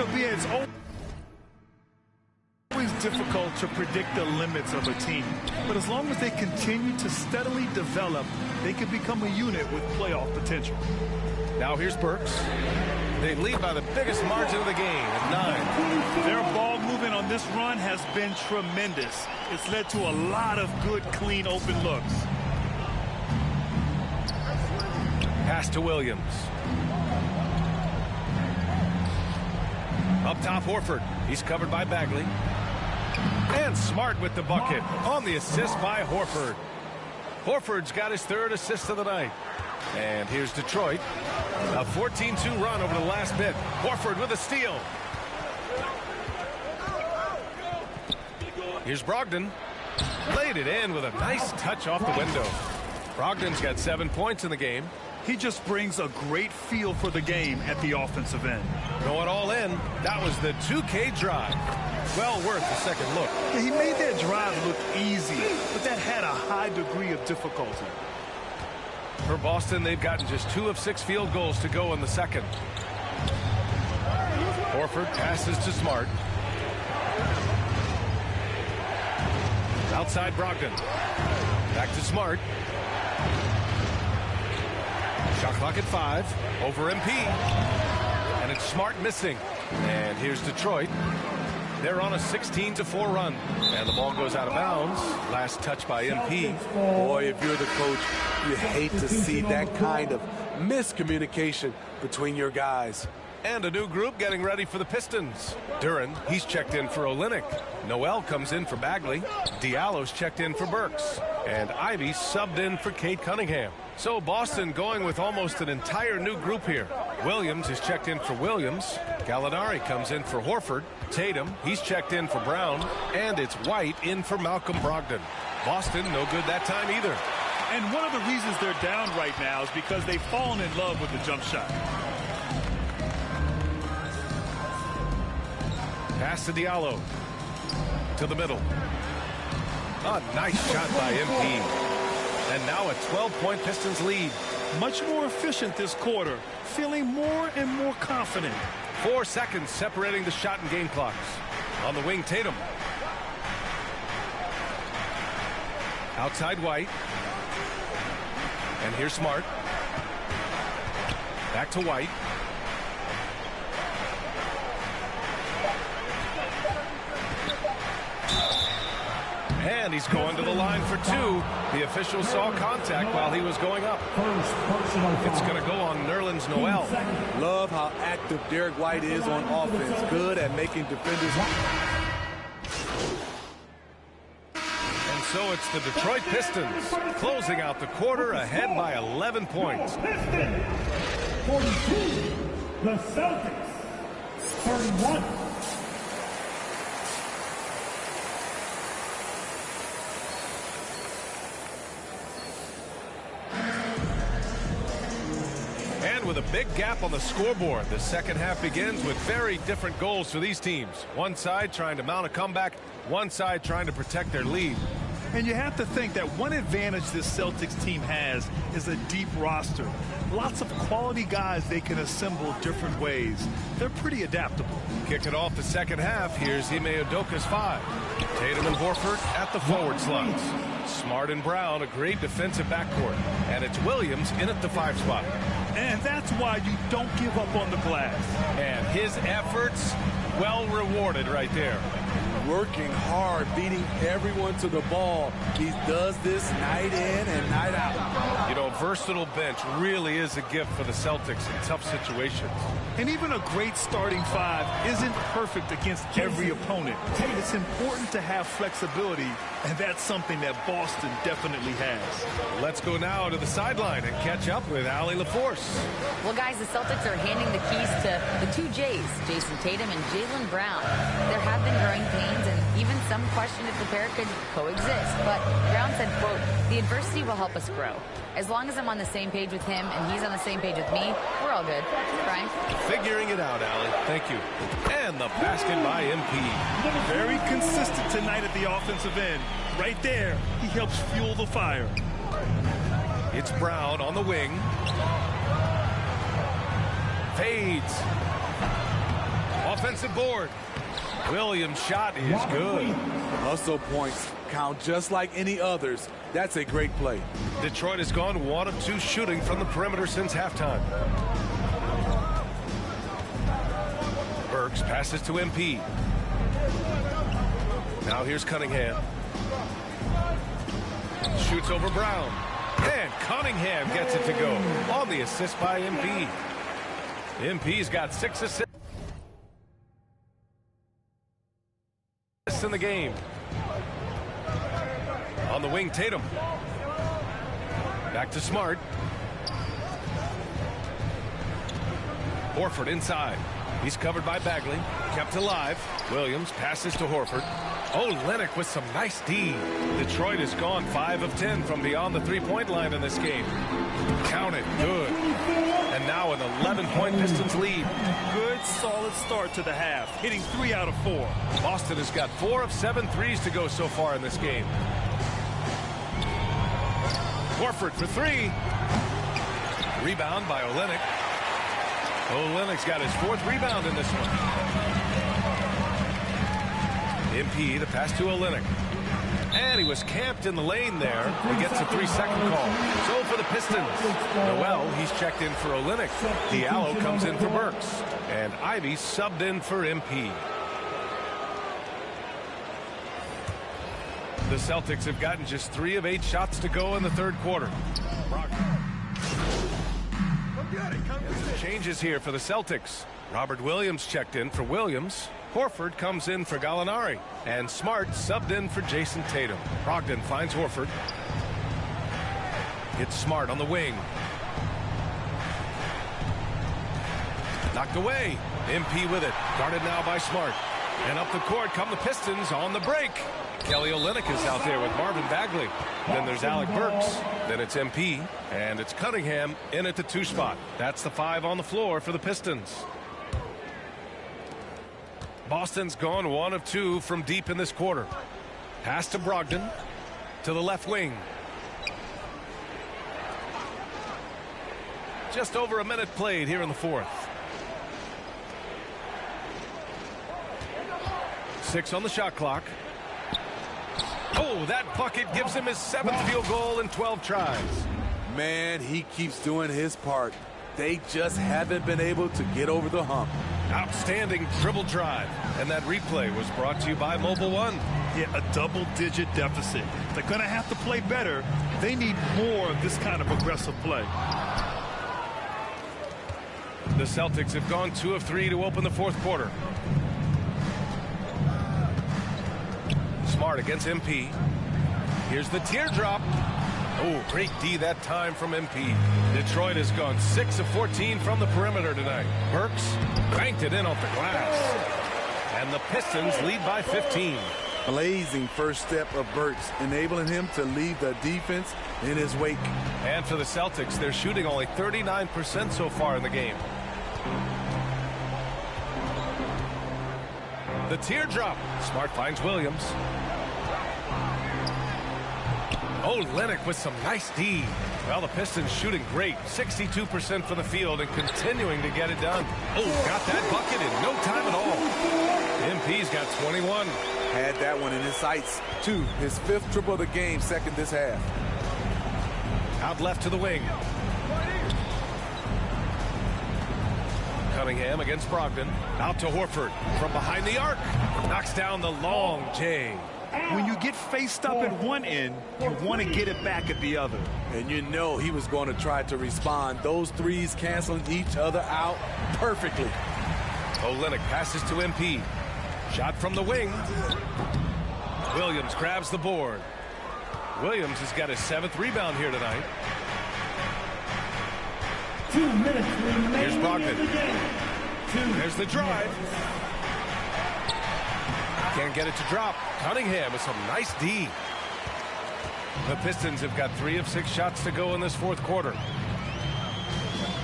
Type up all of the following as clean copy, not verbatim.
B, it's always difficult to predict the limits of a team. But as long as they continue to steadily develop, they can become a unit with playoff potential. Now here's Burks. They lead by the biggest margin of the game at 9. Their ball movement on this run has been tremendous. It's led to a lot of good, clean, open looks. Pass to Williams. Up top, Horford. He's covered by Bagley. And Smart with the bucket on the assist by Horford. Horford's got his 3rd assist of the night. And here's Detroit. A 14-2 run over the last bit. Horford with a steal. Here's Brogdon. Laid it in with a nice touch off the window. Brogdon's got 7 points in the game. He just brings a great feel for the game at the offensive end. Going all in. That was the 2K drive. Well worth a second look. Yeah, he made that drive look easy, but that had a high degree of difficulty. For Boston, they've gotten just 2 of 6 field goals to go in the second. Horford passes to Smart. Outside Brogdon. Back to Smart. Shot clock at 5. Over MP. And it's Smart missing. And here's Detroit. They're on a 16-4 run. And the ball goes out of bounds. Last touch by MP. Boy, if you're the coach, you hate to see that kind of miscommunication between your guys. And a new group getting ready for the Pistons. Duran, he's checked in for Olynyk. Noel comes in for Bagley. Diallo's checked in for Burks. And Ivy subbed in for Kate Cunningham. So Boston going with almost an entire new group here. Williams is checked in for Williams. Gallinari comes in for Horford. Tatum, he's checked in for Brown. And it's White in for Malcolm Brogdon. Boston no good that time either. And one of the reasons they're down right now is because they've fallen in love with the jump shot. Pass to Diallo. To the middle. A nice shot by MP. And now a 12-point Pistons lead. Much more efficient this quarter. Feeling more and more confident. 4 seconds separating the shot and game clocks. On the wing, Tatum. Outside White. And here's Smart. Back to White. And he's going to the line for 2. The official saw contact while he was going up. It's going to go on Nerlens Noel. Love how active Derek White is on offense. Good at making defenders. And so it's the Detroit Pistons closing out the quarter ahead by 11 points. 42. The Celtics 31. With a big gap on the scoreboard, the second half begins with very different goals for these teams. One side trying to mount a comeback, one side trying to protect their lead. And you have to think that one advantage this Celtics team has is a deep roster. Lots of quality guys they can assemble different ways. They're pretty adaptable. Kick it off the second half. Here's Ime Udoka's 5. Tatum and Horford at the forward slots. Smart and Brown, a great defensive backcourt. And it's Williams in at the 5 spot. And that's why you don't give up on the glass. And his efforts well rewarded right there. Working hard, beating everyone to the ball. He does this night in and night out. You know, versatile bench really is a gift for the Celtics in tough situations. And even a great starting 5 isn't perfect against every opponent. It's important to have flexibility, and that's something that Boston definitely has. Let's go now to the sideline and catch up with Allie LaForce. Well, guys, the Celtics are handing the keys to the 2 J's, Jason Tatum and Jaylen Brown. There have been growing pains, and even some question if the pair could coexist. But Brown said, quote, "The adversity will help us grow. As long as I'm on the same page with him and he's on the same page with me, we're all good." Brian? Figuring it out, Allie. Thank you. And the basket by MP. Very consistent tonight at the offensive end. Right there, he helps fuel the fire. It's Brown on the wing. Fades. Off offensive board. Williams' shot is good. Hustle points count just like any others. That's a great play. Detroit has gone 1 of 2 shooting from the perimeter since halftime. Burks passes to MP. Now here's Cunningham. Shoots over Brown. And Cunningham gets it to go on the assist by MP. MP's got 6 assists in the game. On the wing, Tatum. Back to Smart. Horford inside. He's covered by Bagley. Kept alive. Williams passes to Horford. Olynyk with some nice D. Detroit has gone 5 of 10 from beyond the three-point line in this game. Count it. Good. And now an 11-point Pistons lead. Good, solid start to the half, hitting 3 out of 4. Boston has got 4 of 7 threes to go so far in this game. Horford for 3. Rebound by Olynyk. Olynyk's got his 4th rebound in this one. MP, the pass to Olynyk. And he was camped in the lane there. He gets a 3-second call. So for the Pistons, Noel, he's checked in for Olynyk. Diallo comes in for Burks. And Ivy subbed in for MP. The Celtics have gotten just 3 of 8 shots to go in the third quarter. Changes here for the Celtics. Robert Williams checked in for Williams. Horford comes in for Gallinari. And Smart subbed in for Jason Tatum. Brogdon finds Horford. Gets Smart on the wing. Knocked away. MP with it. Guarded now by Smart. And up the court come the Pistons on the break. Kelly Olynyk is out there with Marvin Bagley. Then there's Alec Burks. Then it's MP. And it's Cunningham in at the 2 spot. That's the 5 on the floor for the Pistons. Boston's gone 1 of 2 from deep in this quarter. Pass to Brogdon. To the left wing. Just over a minute played here in the 4th. 6 on the shot clock. Oh, that bucket gives him his 7th field goal in 12 tries. Man, he keeps doing his part. They just haven't been able to get over the hump. Outstanding dribble drive. And that replay was brought to you by Mobile One. Yeah, a double-digit deficit. They're going to have to play better. They need more of this kind of aggressive play. The Celtics have gone 2 of 3 to open the 4th quarter. Smart against MP. Here's the teardrop. Oh, great D that time from MP. Detroit has gone 6 of 14 from the perimeter tonight. Burks banked it in off the glass. And the Pistons lead by 15. Blazing first step of Burks, enabling him to leave the defense in his wake. And for the Celtics, they're shooting only 39% so far in the game. The teardrop. Smart finds Williams. Olynyk with some nice D. Well, the Pistons shooting great. 62% from the field and continuing to get it done. Oh, got that bucket in no time at all. MP's got 21. Had that one in his sights. 2, his 5th triple of the game, 2nd this half. Out left to the wing. Cunningham against Brogdon. Out to Horford from behind the arc. Knocks down the long J. When you get faced up at one end, you want to get it back at the other. And you know he was going to try to respond. Those threes canceling each other out perfectly. Olynyk passes to MP. Shot from the wing. Williams grabs the board. Williams has got his 7th rebound here tonight. 2 minutes remaining. Here's Brogdon. There's the drive. Can't get it to drop. Cunningham with some nice D. The Pistons have got 3 of 6 shots to go in this 4th quarter.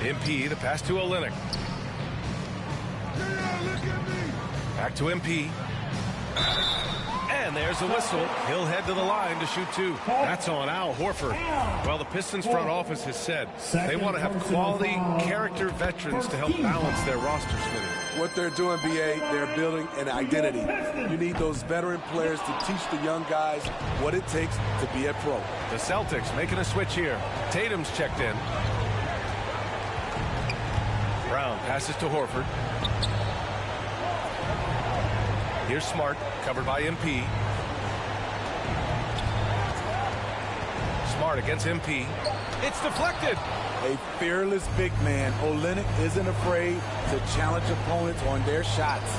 MP, the pass to Olynyk. Back to MP. And there's the whistle. He'll head to the line to shoot two. That's on Al Horford. Well, the Pistons front office has said they want to have quality character veterans to help balance their roster, Smitty. What they're doing, B.A., they're building an identity. You need those veteran players to teach the young guys what it takes to be a pro. The Celtics making a switch here. Tatum's checked in. Brown passes to Horford. Here's Smart, covered by MP. Smart against MP. It's deflected. A fearless big man. Olynyk isn't afraid to challenge opponents on their shots.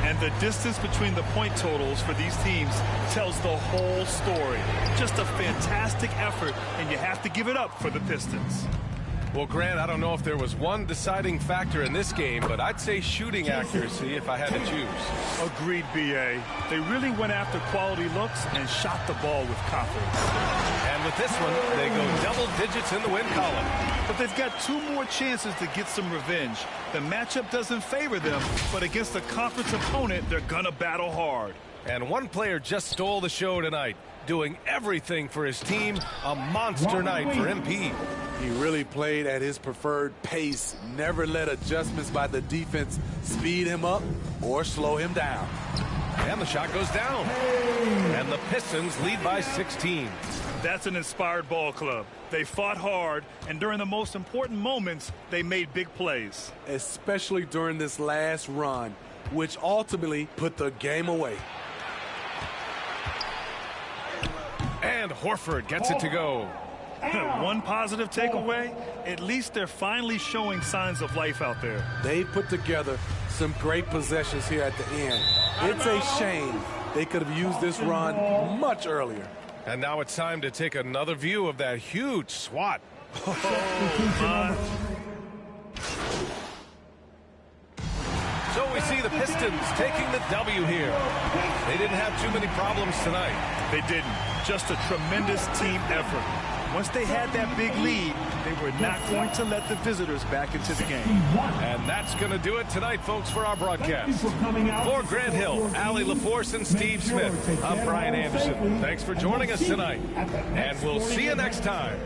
And the distance between the point totals for these teams tells the whole story. Just a fantastic effort, and you have to give it up for the Pistons. Well, Grant, I don't know if there was one deciding factor in this game, but I'd say shooting accuracy if I had to choose. Agreed, B.A. They really went after quality looks and shot the ball with confidence. And with this one, they go double digits in the win column. But they've got two more chances to get some revenge. The matchup doesn't favor them, but against a conference opponent, they're gonna battle hard. And one player just stole the show tonight, doing everything for his team. A monster night for MP. He really played at his preferred pace, never let adjustments by the defense speed him up or slow him down. And the shot goes down. And the Pistons lead by 16. That's an inspired ball club. They fought hard, and during the most important moments, they made big plays. Especially during this last run, which ultimately put the game away. And Horford gets it to go. One positive takeaway, at least they're finally showing signs of life out there. They put together some great possessions here at the end. It's a shame they could have used this run much earlier. And now it's time to take another view of that huge swat. So we see the Pistons taking the W here. They didn't have too many problems tonight. They didn't. Just a tremendous team effort. Once they had that big lead, they were not going to let the visitors back into the game. And that's going to do it tonight, folks, for our broadcast. For Grant Hill, Allie LaForce, and Steve Smith, I'm Brian Anderson. Thanks for joining us tonight, and we'll see you next time.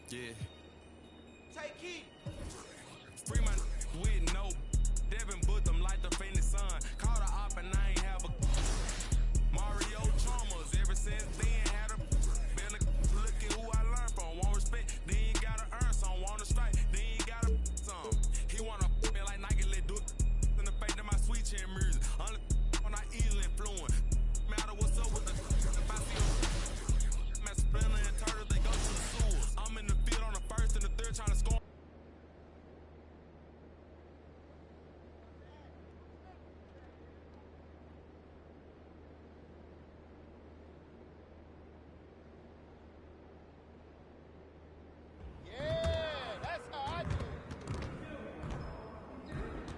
Yeah. Take heat. Freeman with no Devin put them like the faintest sun. Caught a op and I ain't have a Mario Chalmers. Ever since then had a better look at who I learned from. Won't respect, then you gotta earn some. Wanna strike, then you gotta some. He wanna me like Nike, let do it in the face of my sweet chin music. When I easily influence. Matter what's up with the if I see a Splinter and Turtle, they go to the sewer. I'm in the field on the first and the third trying to score.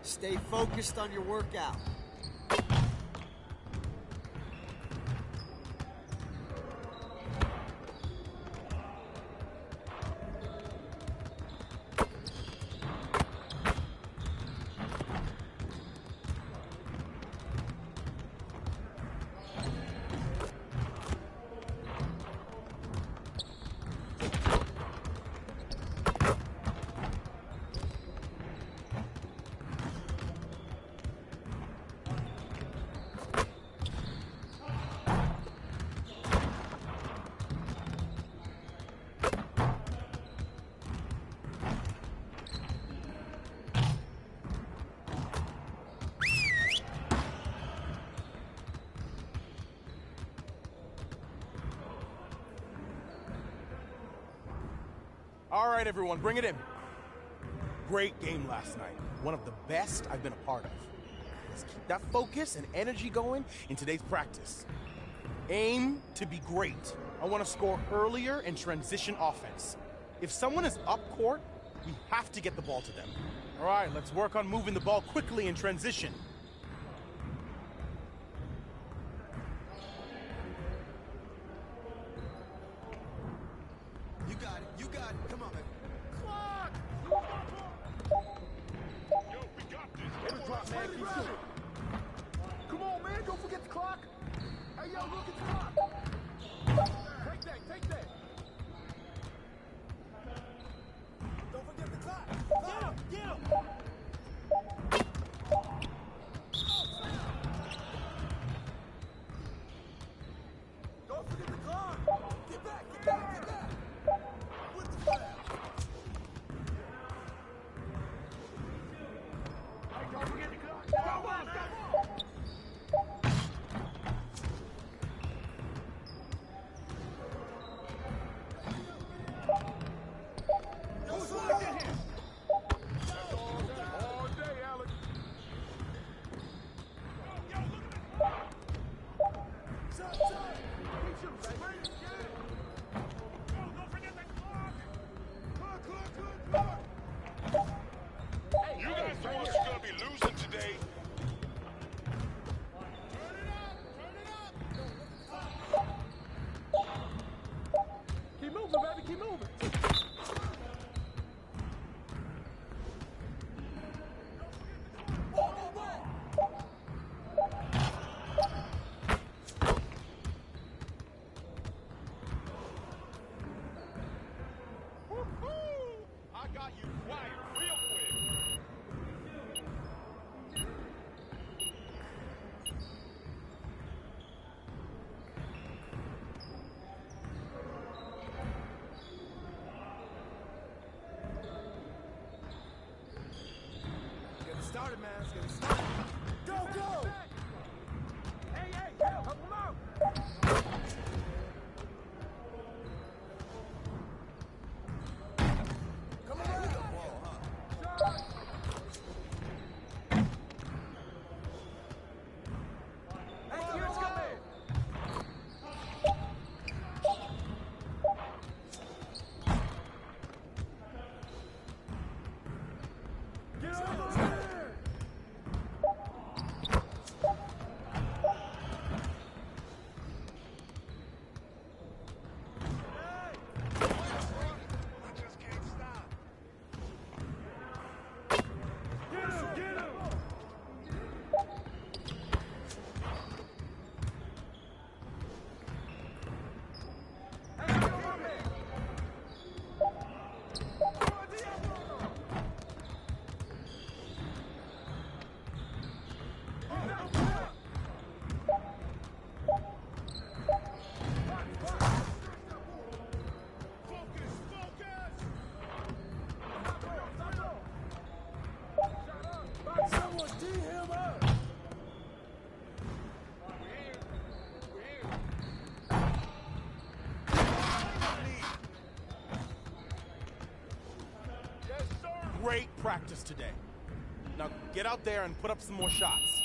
Stay focused on your workout. All right, everyone, bring it in. Great game last night. One of the best I've been a part of. Let's keep that focus and energy going in today's practice. Aim to be great. I want to score earlier and transition offense. If someone is up court, we have to get the ball to them. All right, let's work on moving the ball quickly in transition. got it. Come on, man. Yo, we got this. Drop, man. Keep shooting. Come on, man. Don't forget the clock. Hey, yo, look at the clock. Take that. Don't forget the clock. Get him. Don't forget the clock. Get back. With the foul. Hey, don't forget the clock. Stop on. All day, Alex. Yo, look at that. Keep shooting, baby. Yo, don't forget the clock. Clock. You guys the ones who's gonna be losing today. Turn it up. Keep moving, baby. Keep moving. I got you wired real quick. Get it started, man. Let's get it started. Go! Hey, help him out. Come around. Hey, let's go. Get over here. I just can't stop. Get him. Hey, come on, man. Someone D him up. Great practice today. Now get out there and put up some more shots.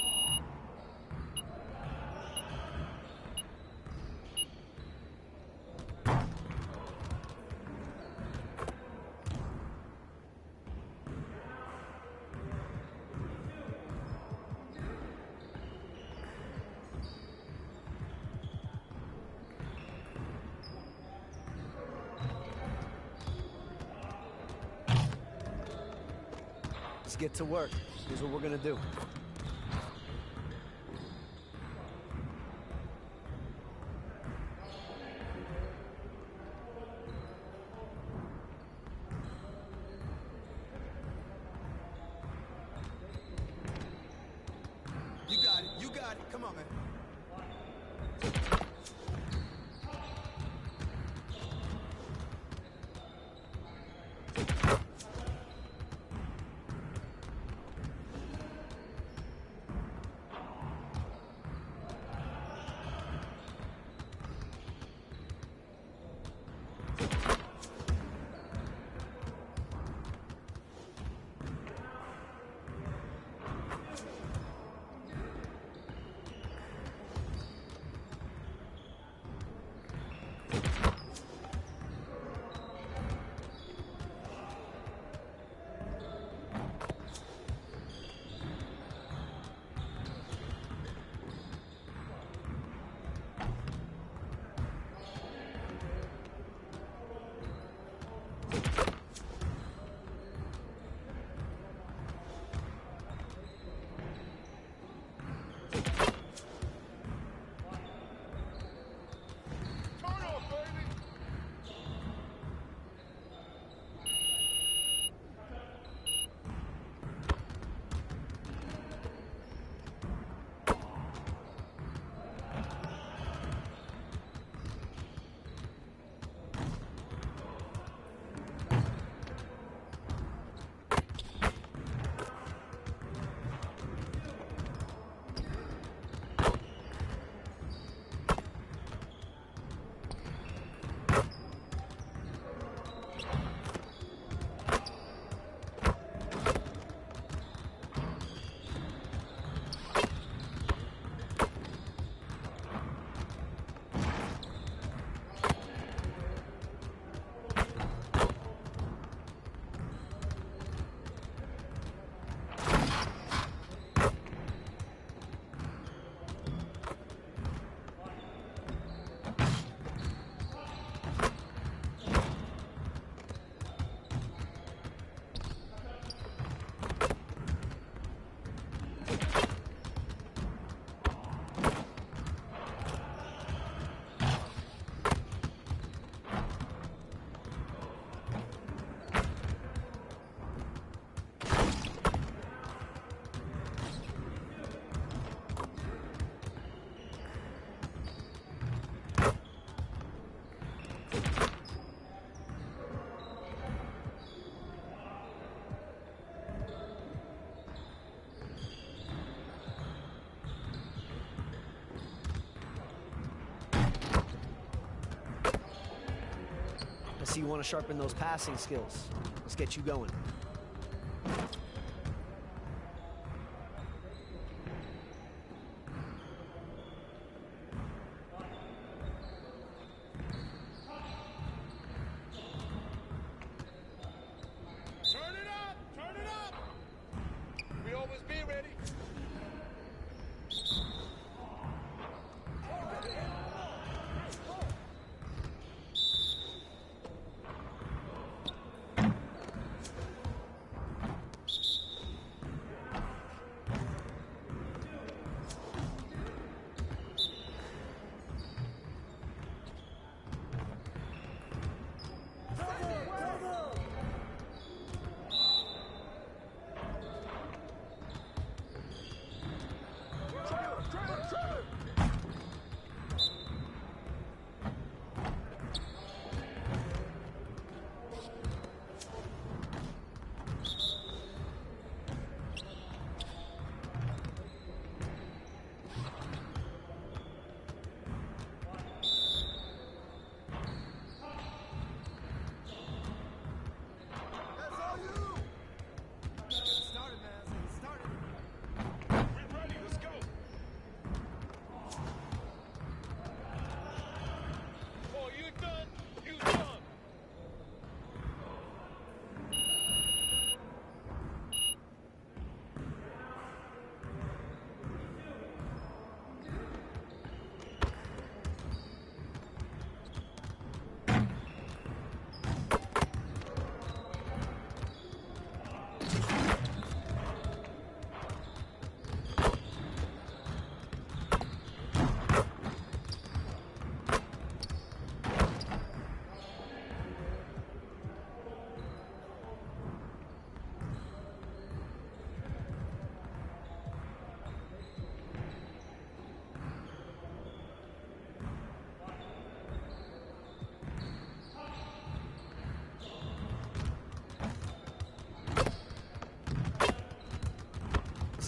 Let's get to work. Here's what we're gonna do. You got it. Come on, man. see you want to sharpen those passing skills. Let's get you going.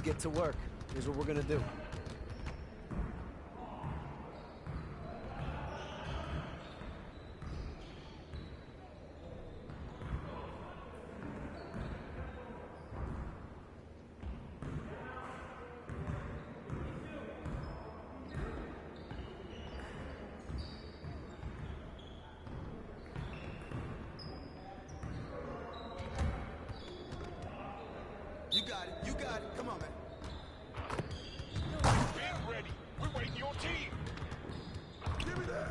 Get to work. Here's what we're gonna do. You got it. You got it. Come on, man. We're ready. We're waiting your team. Give me that.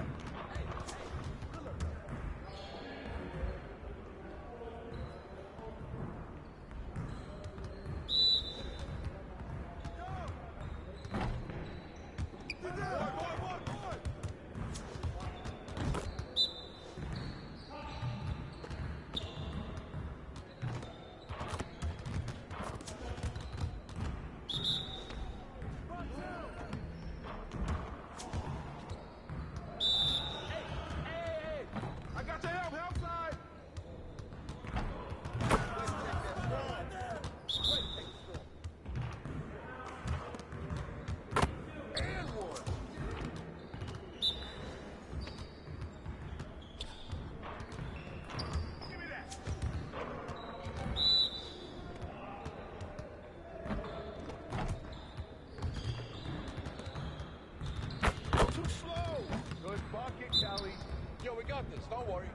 Yo, we got this. Don't worry.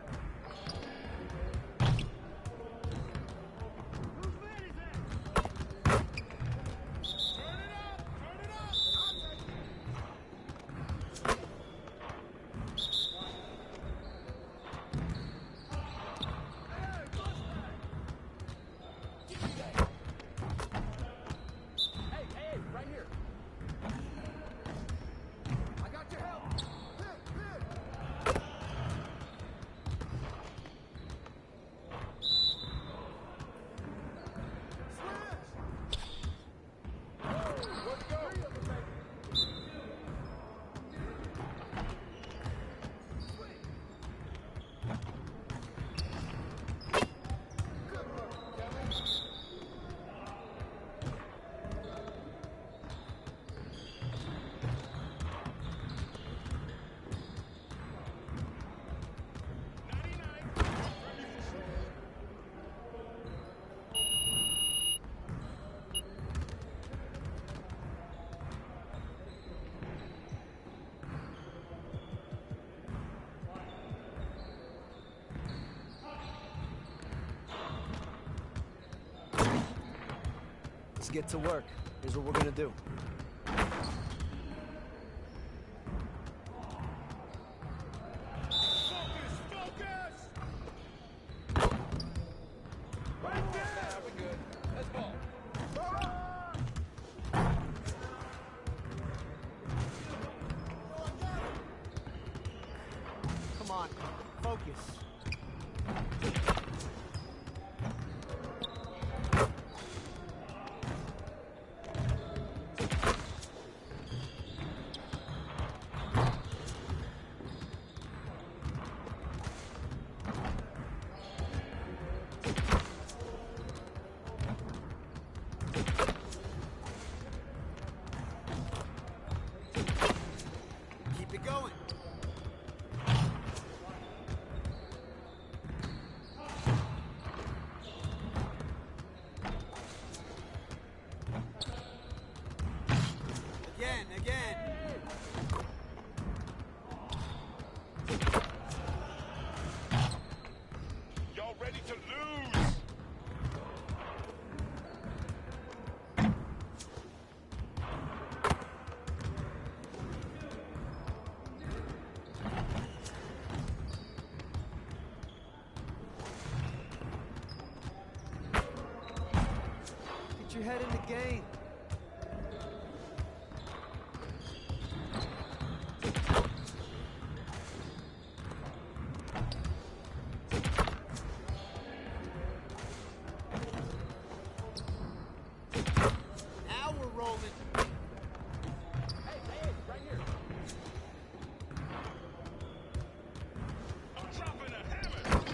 Let's get to work. Here's what we're going to do. Come on, focus. Keep it going. Again. Y'all ready to lose? Get your head in the game. Now we're rolling. Hey, right here. I'm dropping a hammer.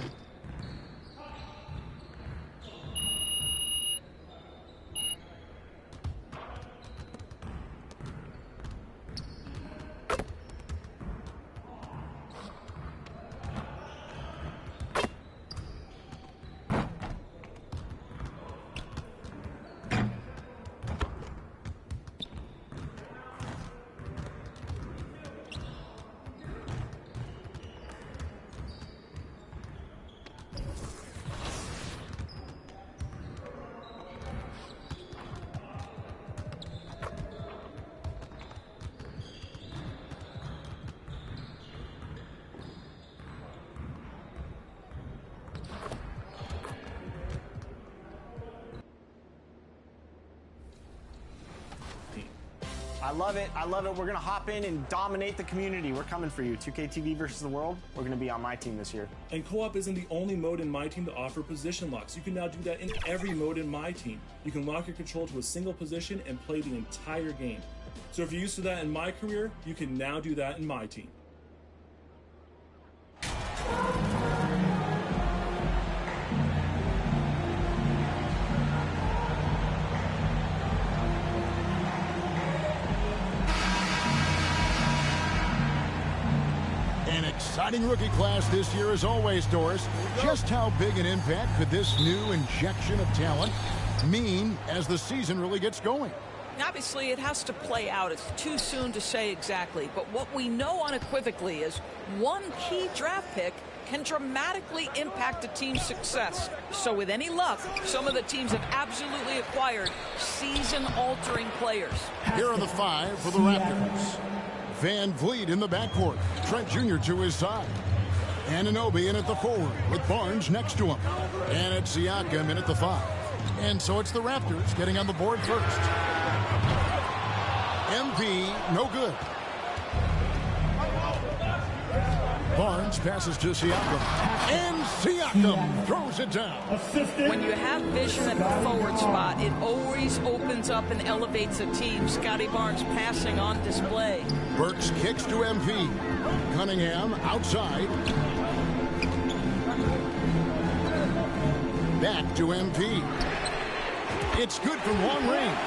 I love it. I love it. We're going to hop in and dominate the community. We're coming for you. 2K TV versus the world. We're going to be on my team this year. And co-op isn't the only mode in My Team to offer position locks. You can now do that in every mode in My Team. You can lock your control to a single position and play the entire game. So if you're used to that in My Career, you can now do that in My Team. An exciting rookie class this year as always, Doris. Just how big an impact could this new injection of talent mean as the season really gets going? Obviously, it has to play out. It's too soon to say exactly. But what we know unequivocally is one key draft pick can dramatically impact a team's success. So with any luck, some of the teams have absolutely acquired season-altering players. Here are the 5 for the Raptors. Van Vliet in the backcourt. Trent Jr. to his side. Anunoby in at the forward with Barnes next to him. And it's Siakam in at the 5. And so it's the Raptors getting on the board first. MP, no good. Barnes passes to Siakam. And Siakam throws it down. When you have vision at the forward spot, it always opens up and elevates a team. Scotty Barnes passing on display. Burks kicks to MP. Cunningham outside. Back to MP. It's good from long range.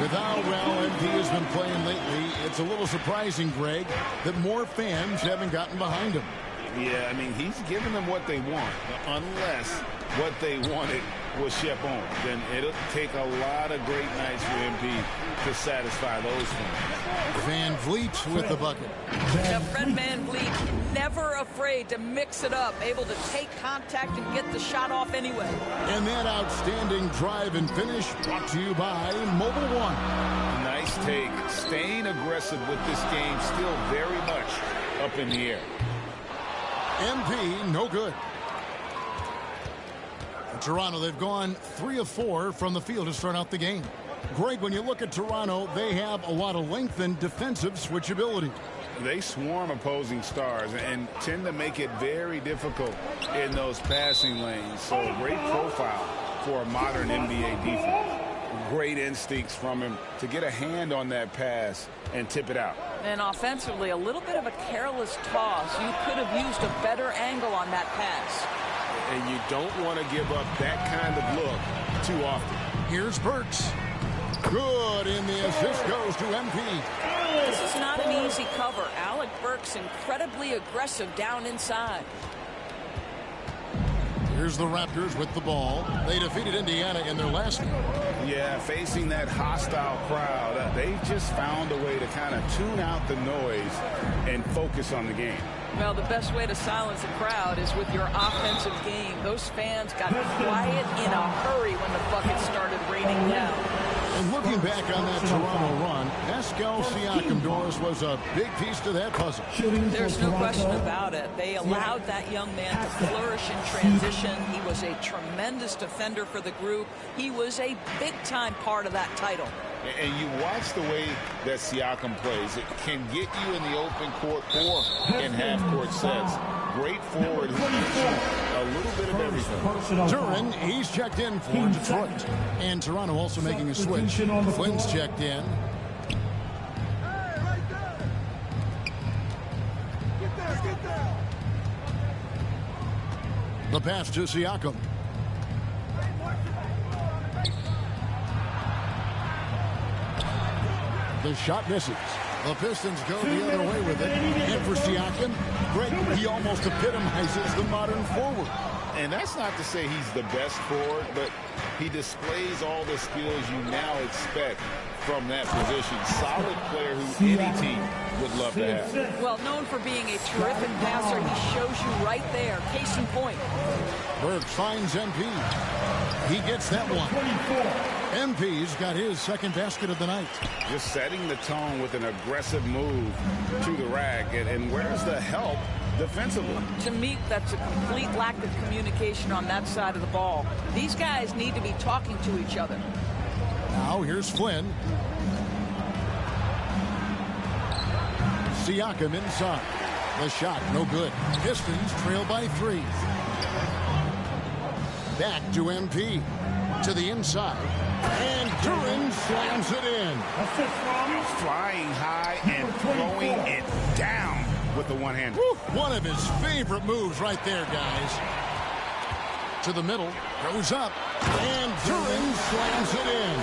With how well MP has been playing lately, it's a little surprising, Greg, that more fans haven't gotten behind him. Yeah, I mean, he's giving them what they want, unless what they wanted was Shep on. Then it'll take a lot of great nights for MP to satisfy those fans. Van Vliet with the bucket. Yeah, Fred VanVleet, never afraid to mix it up, able to take contact and get the shot off anyway. And that outstanding drive and finish brought to you by Mobile One. Nice take. Staying aggressive with this game, still very much up in the air. MP, no good. Toronto, they've gone 3 of 4 from the field to start out the game. Greg, when you look at Toronto, they have a lot of length and defensive switchability. They swarm opposing stars and tend to make it very difficult in those passing lanes. So a great profile for a modern NBA defense. Great instincts from him to get a hand on that pass and tip it out. And offensively, a little bit of a careless toss. You could have used a better angle on that pass. And you don't want to give up that kind of look too often. Here's Burks. Good, and the assist goes to MP. This is not an easy cover. Alec Burks incredibly aggressive down inside. Here's the Raptors with the ball. They defeated Indiana in their last game. Yeah, facing that hostile crowd, they've just found a way to kind of tune out the noise and focus on the game. Well, the best way to silence a crowd is with your offensive game. Those fans got quiet in a hurry when the bucket started raining down. And looking back on that Toronto run, Pascal Siakam, Doris, was a big piece to that puzzle. There's no question about it. They allowed that young man to flourish in transition. He was a tremendous defender for the group. He was a big-time part of that title. And you watch the way that Siakam plays. It can get you in the open court or in half-court sets. Great forward who gives you a little bit of everything. Duran, he's checked in for Detroit. And Toronto also making a switch. Flynn's checked in. The pass to Siakam. The shot misses. The Pistons go the other way with it. And for Siakam, Greg, he almost epitomizes the modern forward. And that's not to say he's the best forward, but he displays all the skills you now expect from that position. Solid player who any team would love to have. Well, known for being a terrific passer, he shows you right there. Case in point. Burke finds MP. He gets that one. MP's got his second basket of the night. Just setting the tone with an aggressive move to the rack. And where's the help defensively? To me, that's a complete lack of communication on that side of the ball. These guys need to be talking to each other. Now here's Flynn. Siakam inside. The shot, no good. Pistons trail by 3. Back to MP. To the inside. And Duran slams it in. Flying high and throwing it down with the one-hand. One of his favorite moves right there, guys. To the middle. Goes up. And Duran slams it in.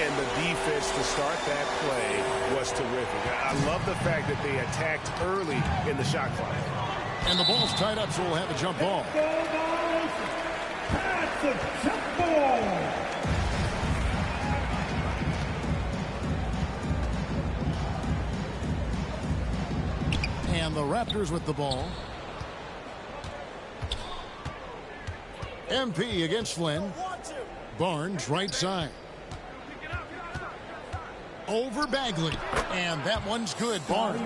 And the defense to start that play was terrific. I love the fact that they attacked early in the shot clock. And the ball's tied up, so we'll have a jump ball. That's a jump ball. And the Raptors with the ball. MP against Flynn. Barnes right side. Over Bagley. And that one's good. Barnes.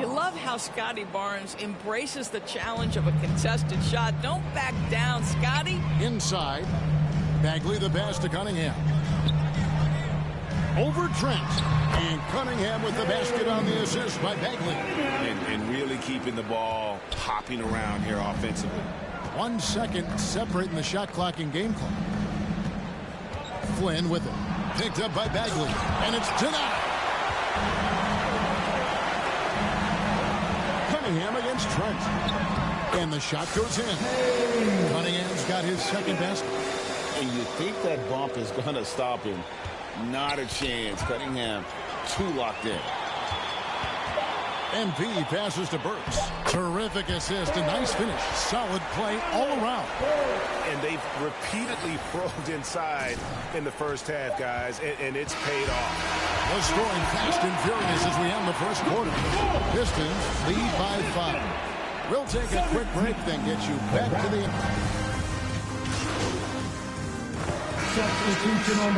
You love how Scotty Barnes embraces the challenge of a contested shot. Don't back down, Scotty. Inside. Bagley the pass to Cunningham. Over Trent. And Cunningham with the basket on the assist by Bagley. And really keeping the ball hopping around here offensively. 1 second separating the shot clock and game clock. Flynn with it. Picked up by Bagley. And it's denied. Cunningham against Trent. And the shot goes in. Cunningham's got his second basket. And you think that bump is going to stop him. Not a chance. Cunningham too locked in. MP passes to Burks. Terrific assist, a nice finish. Solid play all around. And they've repeatedly probed inside in the first half, guys, and it's paid off. The scoring fast and furious as we end the first quarter. Pistons lead by 5. We'll take a quick break, then get you back to the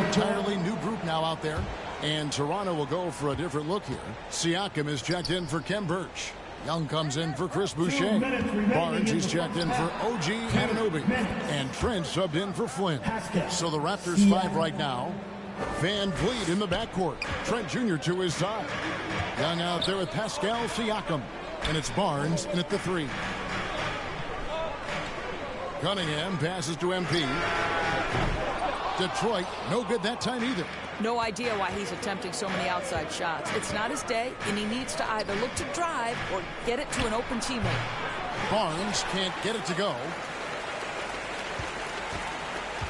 entirely new group now out there. And Toronto will go for a different look here. Siakam is checked in for Kem Birch. Young comes in for Chris Boucher. Barnes is checked in for OG Anunoby. And Trent subbed in for Flynn. So the Raptors 5 right now. Van Vliet in the backcourt. Trent Jr. to his side. Young out there with Pascal Siakam. And it's Barnes in at the 3. Cunningham passes to MP. Detroit, no good that time either. No idea why he's attempting so many outside shots. It's not his day, and he needs to either look to drive or get it to an open teammate. Barnes can't get it to go.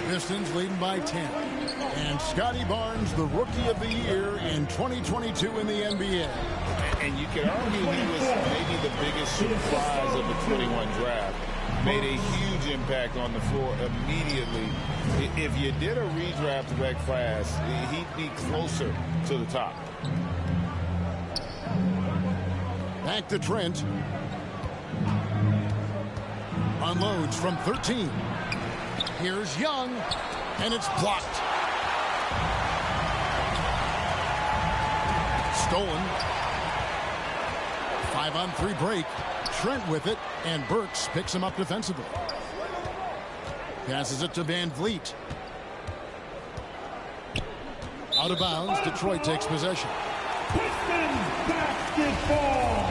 Pistons leading by 10. And Scotty Barnes, the Rookie of the Year in 2022 in the NBA. And you could argue he was maybe the biggest surprise of the 21 draft. Made a huge impact on the floor immediately. If you did a redraft of that class, he'd be closer to the top. Back to Trent. Unloads from 13. Here's Young, and it's blocked. Stolen. 5-on-3 break. Trent with it, and Burks picks him up defensively. Passes it to Van Vliet. Out of bounds, Detroit takes possession. Pistons basketball.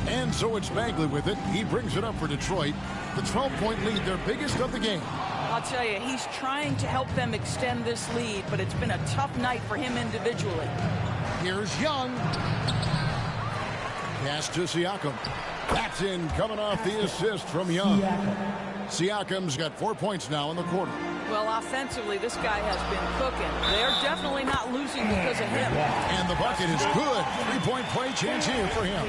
And so it's Bagley with it. He brings it up for Detroit. The 12-point lead, their biggest of the game. I'll tell you, he's trying to help them extend this lead, but it's been a tough night for him individually. Here's Young. Pass to Siakam. That's in, coming off the assist from Young. Siakam's got 4 points now in the quarter. Well, offensively, this guy has been cooking. They're definitely not losing because of him. And the bucket is good. 3-point play chance here for him.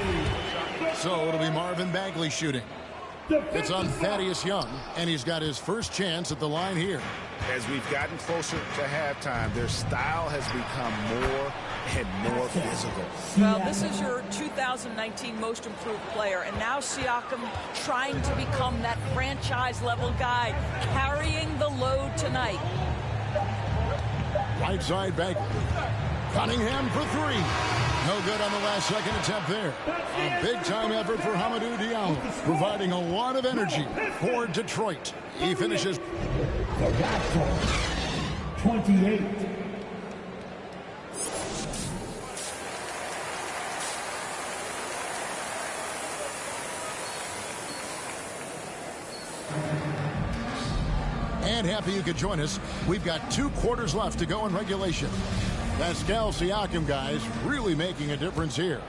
So it'll be Marvin Bagley shooting. It's on Thaddeus Young, and he's got his first chance at the line here. As we've gotten closer to halftime, their style has become more and more physical. Well, this is your 2019 most improved player, and now Siakam trying to become that franchise-level guy, carrying the load tonight. Right side Bagley. Cunningham for 3. No good on the last second attempt there. A big-time effort for Hamidou Diallo, providing a lot of energy for Detroit. He finishes 28. And happy you could join us. We've got 2 quarters left to go in regulation. Pascal Siakam, guys, really making a difference here.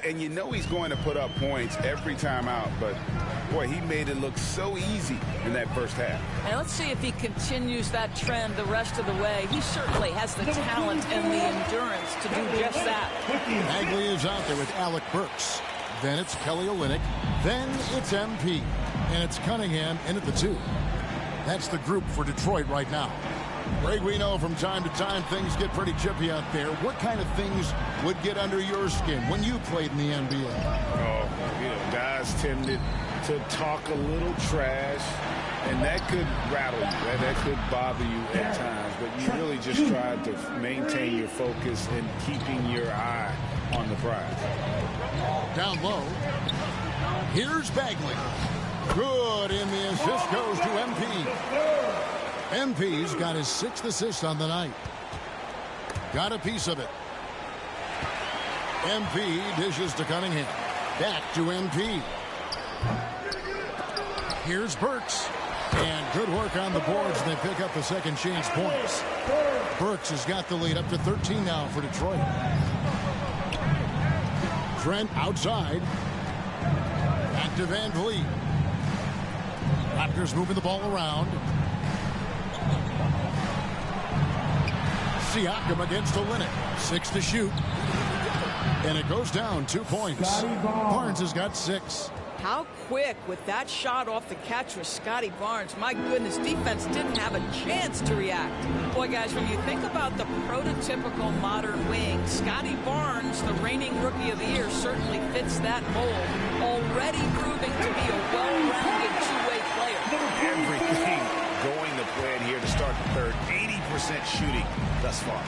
And you know he's going to put up points every time out, but boy, he made it look so easy in that first half. And let's see if he continues that trend the rest of the way. He certainly has the talent and the endurance to do just that. Bagley is out there with Alec Burks. Then it's Kelly Olynyk. Then it's MP. And it's Cunningham in at the 2. That's the group for Detroit right now. Greg, we know from time to time things get pretty chippy out there. What kind of things would get under your skin when you played in the NBA? Oh, you know, guys tended to talk a little trash, and that could rattle you. That could bother you at times, but you really just tried to maintain your focus and keeping your eye on the prize. Down low. Here's Bagley. Good, and the assist goes to MP. MP's got his 6th assist on the night. Got a piece of it. MP dishes to Cunningham. Back to MP. Here's Burks. And good work on the boards. They pick up the second chance points. Burks has got the lead up to 13 now for Detroit. Trent outside. Back to Van Vliet. Raptors moving the ball around. Siakam against Olynyk. 6 to shoot. And it goes down 2 points. Barnes has got 6. How quick with that shot off the catch was Scotty Barnes. My goodness, defense didn't have a chance to react. Boy, guys, when you think about the prototypical modern wing, Scotty Barnes, the reigning Rookie of the Year, certainly fits that mold, already proving to be a well-rounded two-way player. Everything going the plan here to start the third. 80% shooting thus far.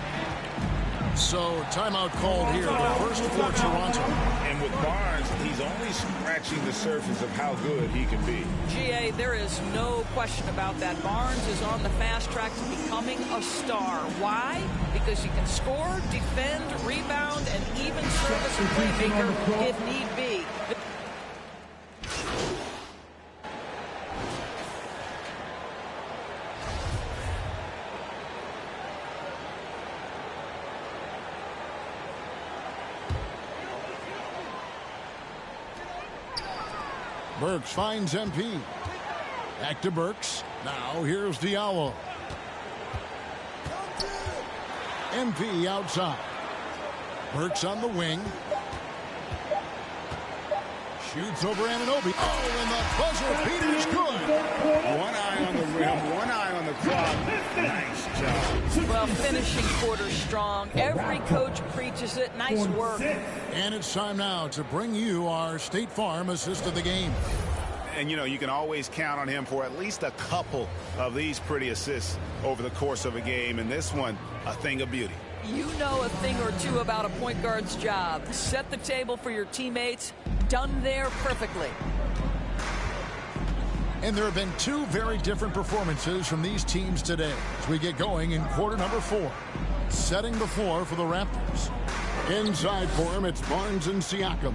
So timeout called here, the first for Toronto. And with Barnes, he's only scratching the surface of how good he can be. GA, there is no question about that. Barnes is on the fast track to becoming a star. Why? Because he can score, defend, rebound, and even serve as a playmaker if need be. Burks finds MP. Back to Burks. Now here's Diallo. MP outside. Burks on the wing. Shoots over Anunoby. Oh, and the buzzer beater is good. One eye on the rim, one eye on the clock. Nice job. Well, finishing quarter strong. Every coach preaches it. Nice work. And it's time now to bring you our State Farm assist of the game. And, you know, you can always count on him for at least a couple of these pretty assists over the course of a game. And this one, a thing of beauty. You know a thing or two about a point guard's job. Set the table for your teammates. Done there perfectly. And there have been two very different performances from these teams today as we get going in quarter number 4. Setting the floor for the Raptors. Inside for him, it's Barnes and Siakam.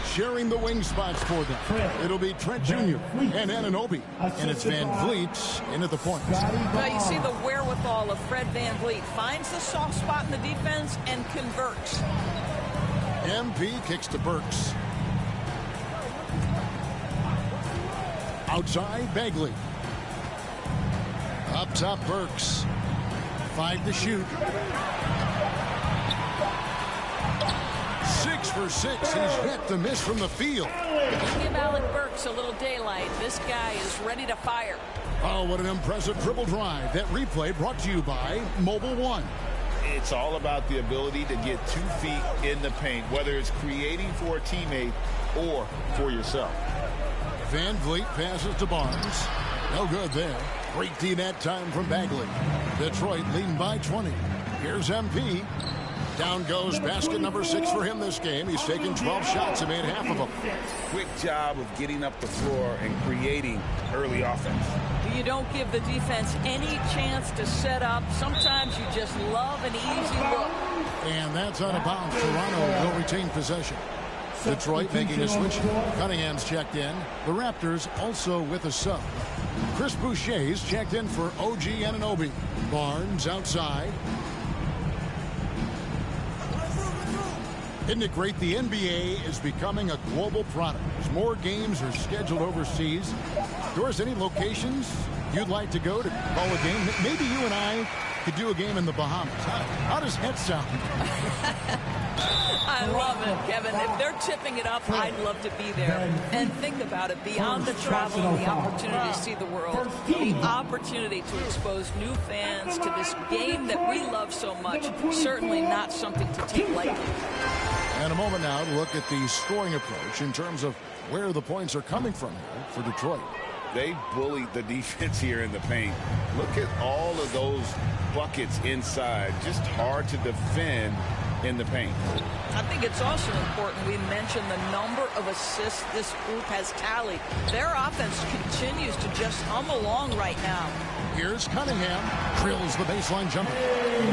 Sharing the wing spots for them. It'll be Trent Jr. and Anunoby. And it's Van Vliet in at the point. Well, you see the wherewithal of Fred Van Vliet. Finds the soft spot in the defense and converts. MP kicks to Burks. Outside, Bagley. Up top, Burks. 5 to shoot. 6 for 6. He's yet to miss from the field. Give Alec Burks a little daylight. This guy is ready to fire. Oh, what an impressive dribble drive. That replay brought to you by Mobile One. It's all about the ability to get 2 feet in the paint, whether it's creating for a teammate or for yourself. Van Vliet passes to Barnes. No good there. Great D that time from Bagley. Detroit leading by 20. Here's MP. Down goes basket number 6 for him this game. He's taken 12 shots and made half of them. Quick job of getting up the floor and creating early offense. You don't give the defense any chance to set up. Sometimes you just love an easy look. And that's out of bounds. Toronto will retain possession. Detroit making a switch. Cunningham's checked in. The Raptors also with a sub. Chris Boucher's checked in for OG Anunoby. Barnes outside. Isn't it great? The NBA is becoming a global product. As more games are scheduled overseas. Doris, any locations you'd like to go to call a game? Maybe you and I could do a game in the Bahamas. How does that sound? I love it, Kevin. If they're tipping it up, I'd love to be there. And think about it, beyond the travel and the opportunity to see the world, the opportunity to expose new fans to this game that we love so much, certainly not something to take lightly. And a moment now to look at the scoring approach in terms of where the points are coming from here for Detroit. They bullied the defense here in the paint. Look at all of those buckets inside. Just hard to defend in the paint. I think it's also important we mention the number of assists this group has tallied. Their offense continues to just hum along right now. Here's Cunningham. Drills the baseline jumper.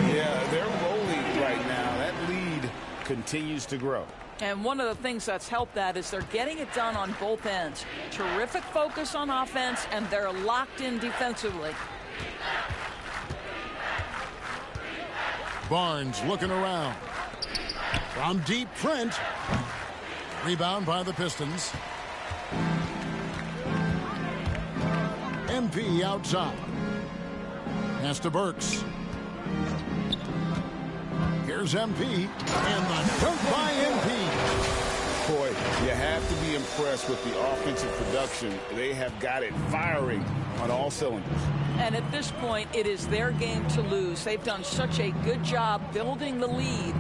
Yeah, they're rolling right now. That lead continues to grow. And one of the things that's helped that is they're getting it done on both ends. Terrific focus on offense, and they're locked in defensively. Barnes looking around. From deep, Trent. Rebound by the Pistons. MP outside. Pass to Burks. Here's Here's MP, and the dunk by MP. Boy, you have to be impressed with the offensive production. They have got it firing on all cylinders. And at this point, it is their game to lose. They've done such a good job building the lead.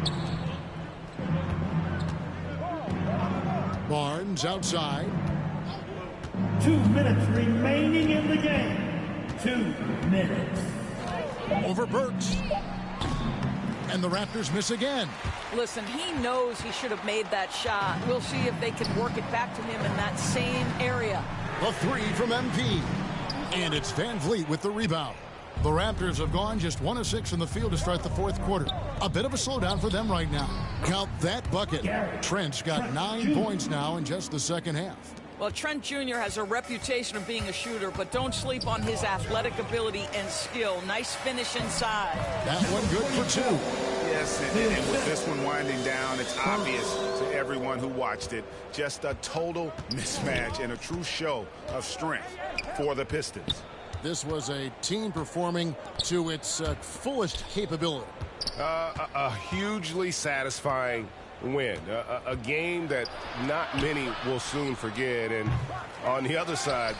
Barnes outside. 2 minutes remaining in the game. 2 minutes. Over Burks. And the Raptors miss again. Listen, he knows he should have made that shot. We'll see if they can work it back to him in that same area. The three from MP. And it's Van Vliet with the rebound. The Raptors have gone just 1 of 6 in the field to start the fourth quarter. A bit of a slowdown for them right now. Count that bucket. Trent's got 9 points now in just the second half. Well, Trent Jr. has a reputation of being a shooter, but don't sleep on his athletic ability and skill. Nice finish inside. That one good for 2. Yes, and with this one winding down, it's obvious to everyone who watched it. Just a total mismatch and a true show of strength for the Pistons. This was a team performing to its fullest capability. A hugely satisfying win. A game that not many will soon forget. And on the other side,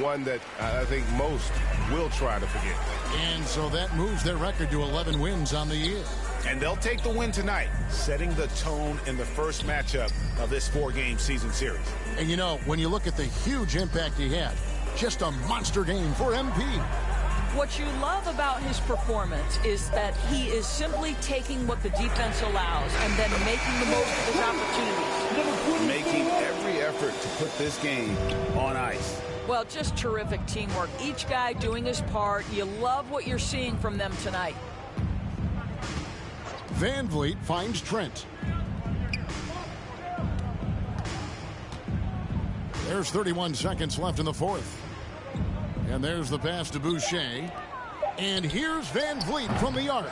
one that I think most will try to forget. And so that moves their record to 11 wins on the year. And they'll take the win tonight, setting the tone in the first matchup of this 4-game season series. And you know, when you look at the huge impact he had, just a monster game for MP. What you love about his performance is that he is simply taking what the defense allows and then making the most of his opportunities. Making every effort to put this game on ice. Well, just terrific teamwork. Each guy doing his part. You love what you're seeing from them tonight. Van Vliet finds Trent. There's 31 seconds left in the fourth. And there's the pass to Boucher. And here's Van Vliet from the arc.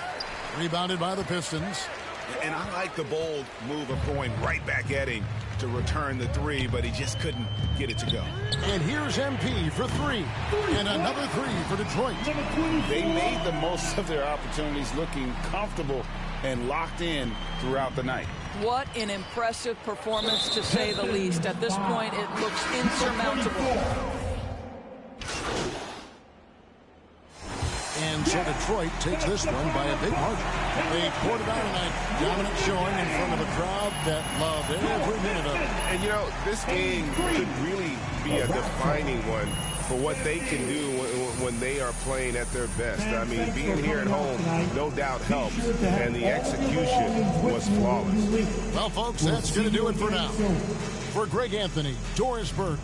Rebounded by the Pistons. And I like the bold move of going right back at him to return the 3, but he just couldn't get it to go. And here's MP for 3. And another 3 for Detroit. They made the most of their opportunities, looking comfortable and locked in throughout the night. What an impressive performance, to say the least. At this point, it looks insurmountable. And so Detroit takes this one by a big margin. They poured it out tonight, dominant showing in front of a crowd that loved every minute of it. And, you know, this game could really be a defining one for what they can do when they are playing at their best. I mean, being here at home, no doubt helps, and the execution was flawless. Well, folks, that's going to do it for now. For Greg Anthony, Doris Burke,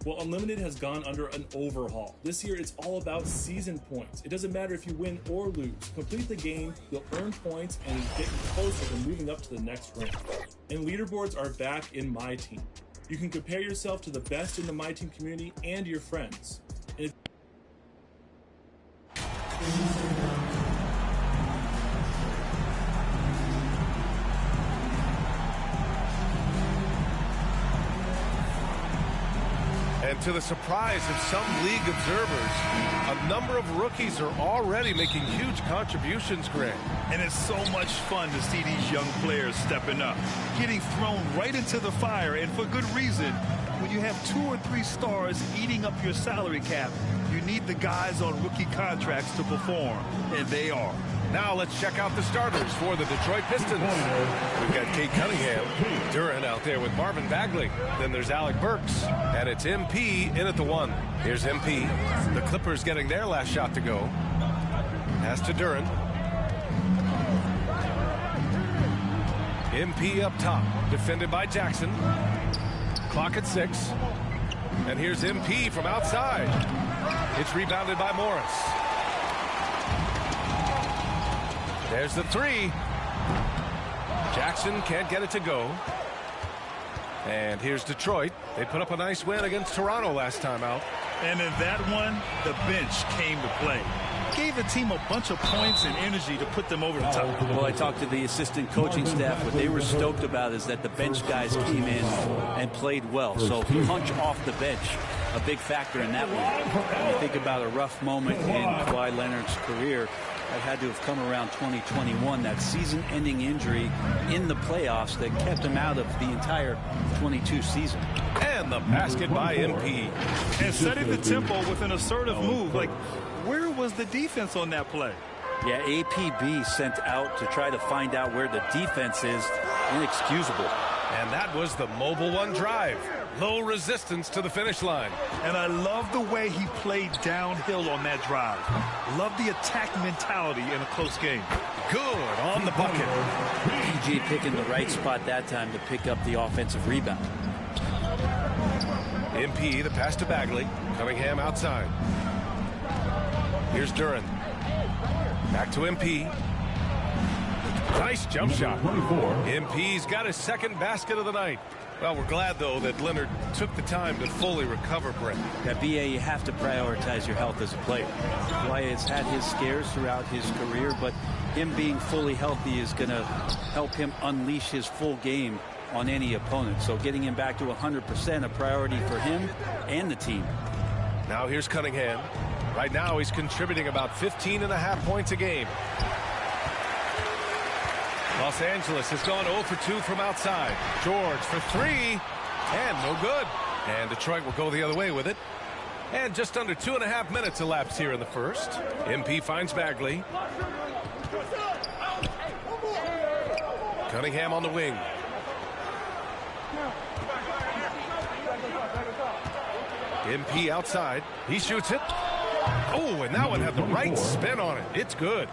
Well, Unlimited has gone under an overhaul. This year, it's all about season points. It doesn't matter if you win or lose. Complete the game, you'll earn points, and get you closer to moving up to the next rank. And leaderboards are back in My Team. You can compare yourself to the best in the My Team community and your friends. And And to the surprise of some league observers, a number of rookies are already making huge contributions, Greg. And it's so much fun to see these young players stepping up, getting thrown right into the fire, and for good reason. When you have 2 or 3 stars eating up your salary cap, you need the guys on rookie contracts to perform, and they are. Now let's check out the starters for the Detroit Pistons. We've got Cade Cunningham, Duren out there with Marvin Bagley. Then there's Alec Burks, and it's MP in at the 1. Here's MP. The Clippers getting their last shot to go. Pass to Duren. MP up top, defended by Jackson. Clock at 6. And here's MP from outside. It's rebounded by Morris. There's the 3. Jackson can't get it to go. And here's Detroit. They put up a nice win against Toronto last time out. And in that one, the bench came to play. Gave the team a bunch of points and energy to put them over the top. Well, I talked to the assistant coaching staff. What they were stoked about is that the bench guys came in and played well. So punch off the bench, a big factor in that one. When you think about a rough moment in Kawhi Leonard's career, that had to have come around 2021, that season-ending injury in the playoffs that kept him out of the entire 22 season. And the basket by MP. And setting the tempo with an assertive move. Like, where was the defense on that play? Yeah, APB sent out to try to find out where the defense is. Inexcusable. And that was the mobile 1 drive. Low resistance to the finish line. And I love the way he played downhill on that drive. Love the attack mentality in a close game. Good on the bucket. PG picking the right spot that time to pick up the offensive rebound. MP, the pass to Bagley. Cunningham outside. Here's Duren. Back to MP. Nice jump shot. MP's got his second basket of the night. Well, we're glad, though, that Leonard took the time to fully recover, Brett. At BA, you have to prioritize your health as a player. Kawhi has had his scares throughout his career, but him being fully healthy is going to help him unleash his full game on any opponent. So getting him back to 100% a priority for him and the team. Now here's Cunningham. Right now he's contributing about 15.5 points a game. Los Angeles has gone 0 for 2 from outside. George for 3, and no good. And Detroit will go the other way with it. And just under 2.5 minutes elapsed here in the first. MP finds Bagley. Cunningham on the wing. MP outside. He shoots it. Oh, and that one had the right spin on it. It's good.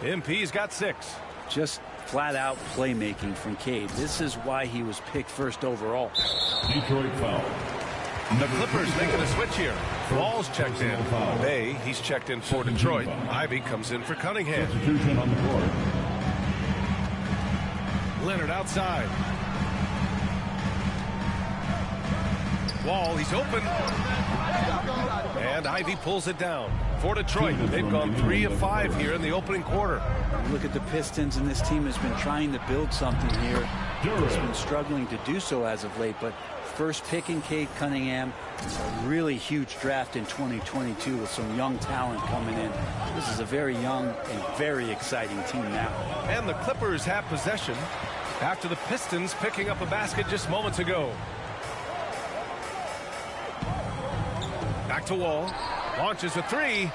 MP's got 6. Just flat-out playmaking from Cade. This is why he was picked first overall. Detroit foul. The Clippers making a switch here. Wall's checked in. Bay, he's checked in for Detroit. Ivy comes in for Cunningham. On the court. Leonard outside. Wall, he's open. And Ivy pulls it down. For Detroit, they've gone 3 of 5 here in the opening quarter. Look at the Pistons, and this team has been trying to build something here. It's been struggling to do so as of late, but first picking Cade Cunningham, a really huge draft in 2022 with some young talent coming in. This is a very young and very exciting team now. And the Clippers have possession after the Pistons picking up a basket just moments ago. Back to Wall. Launches a 3.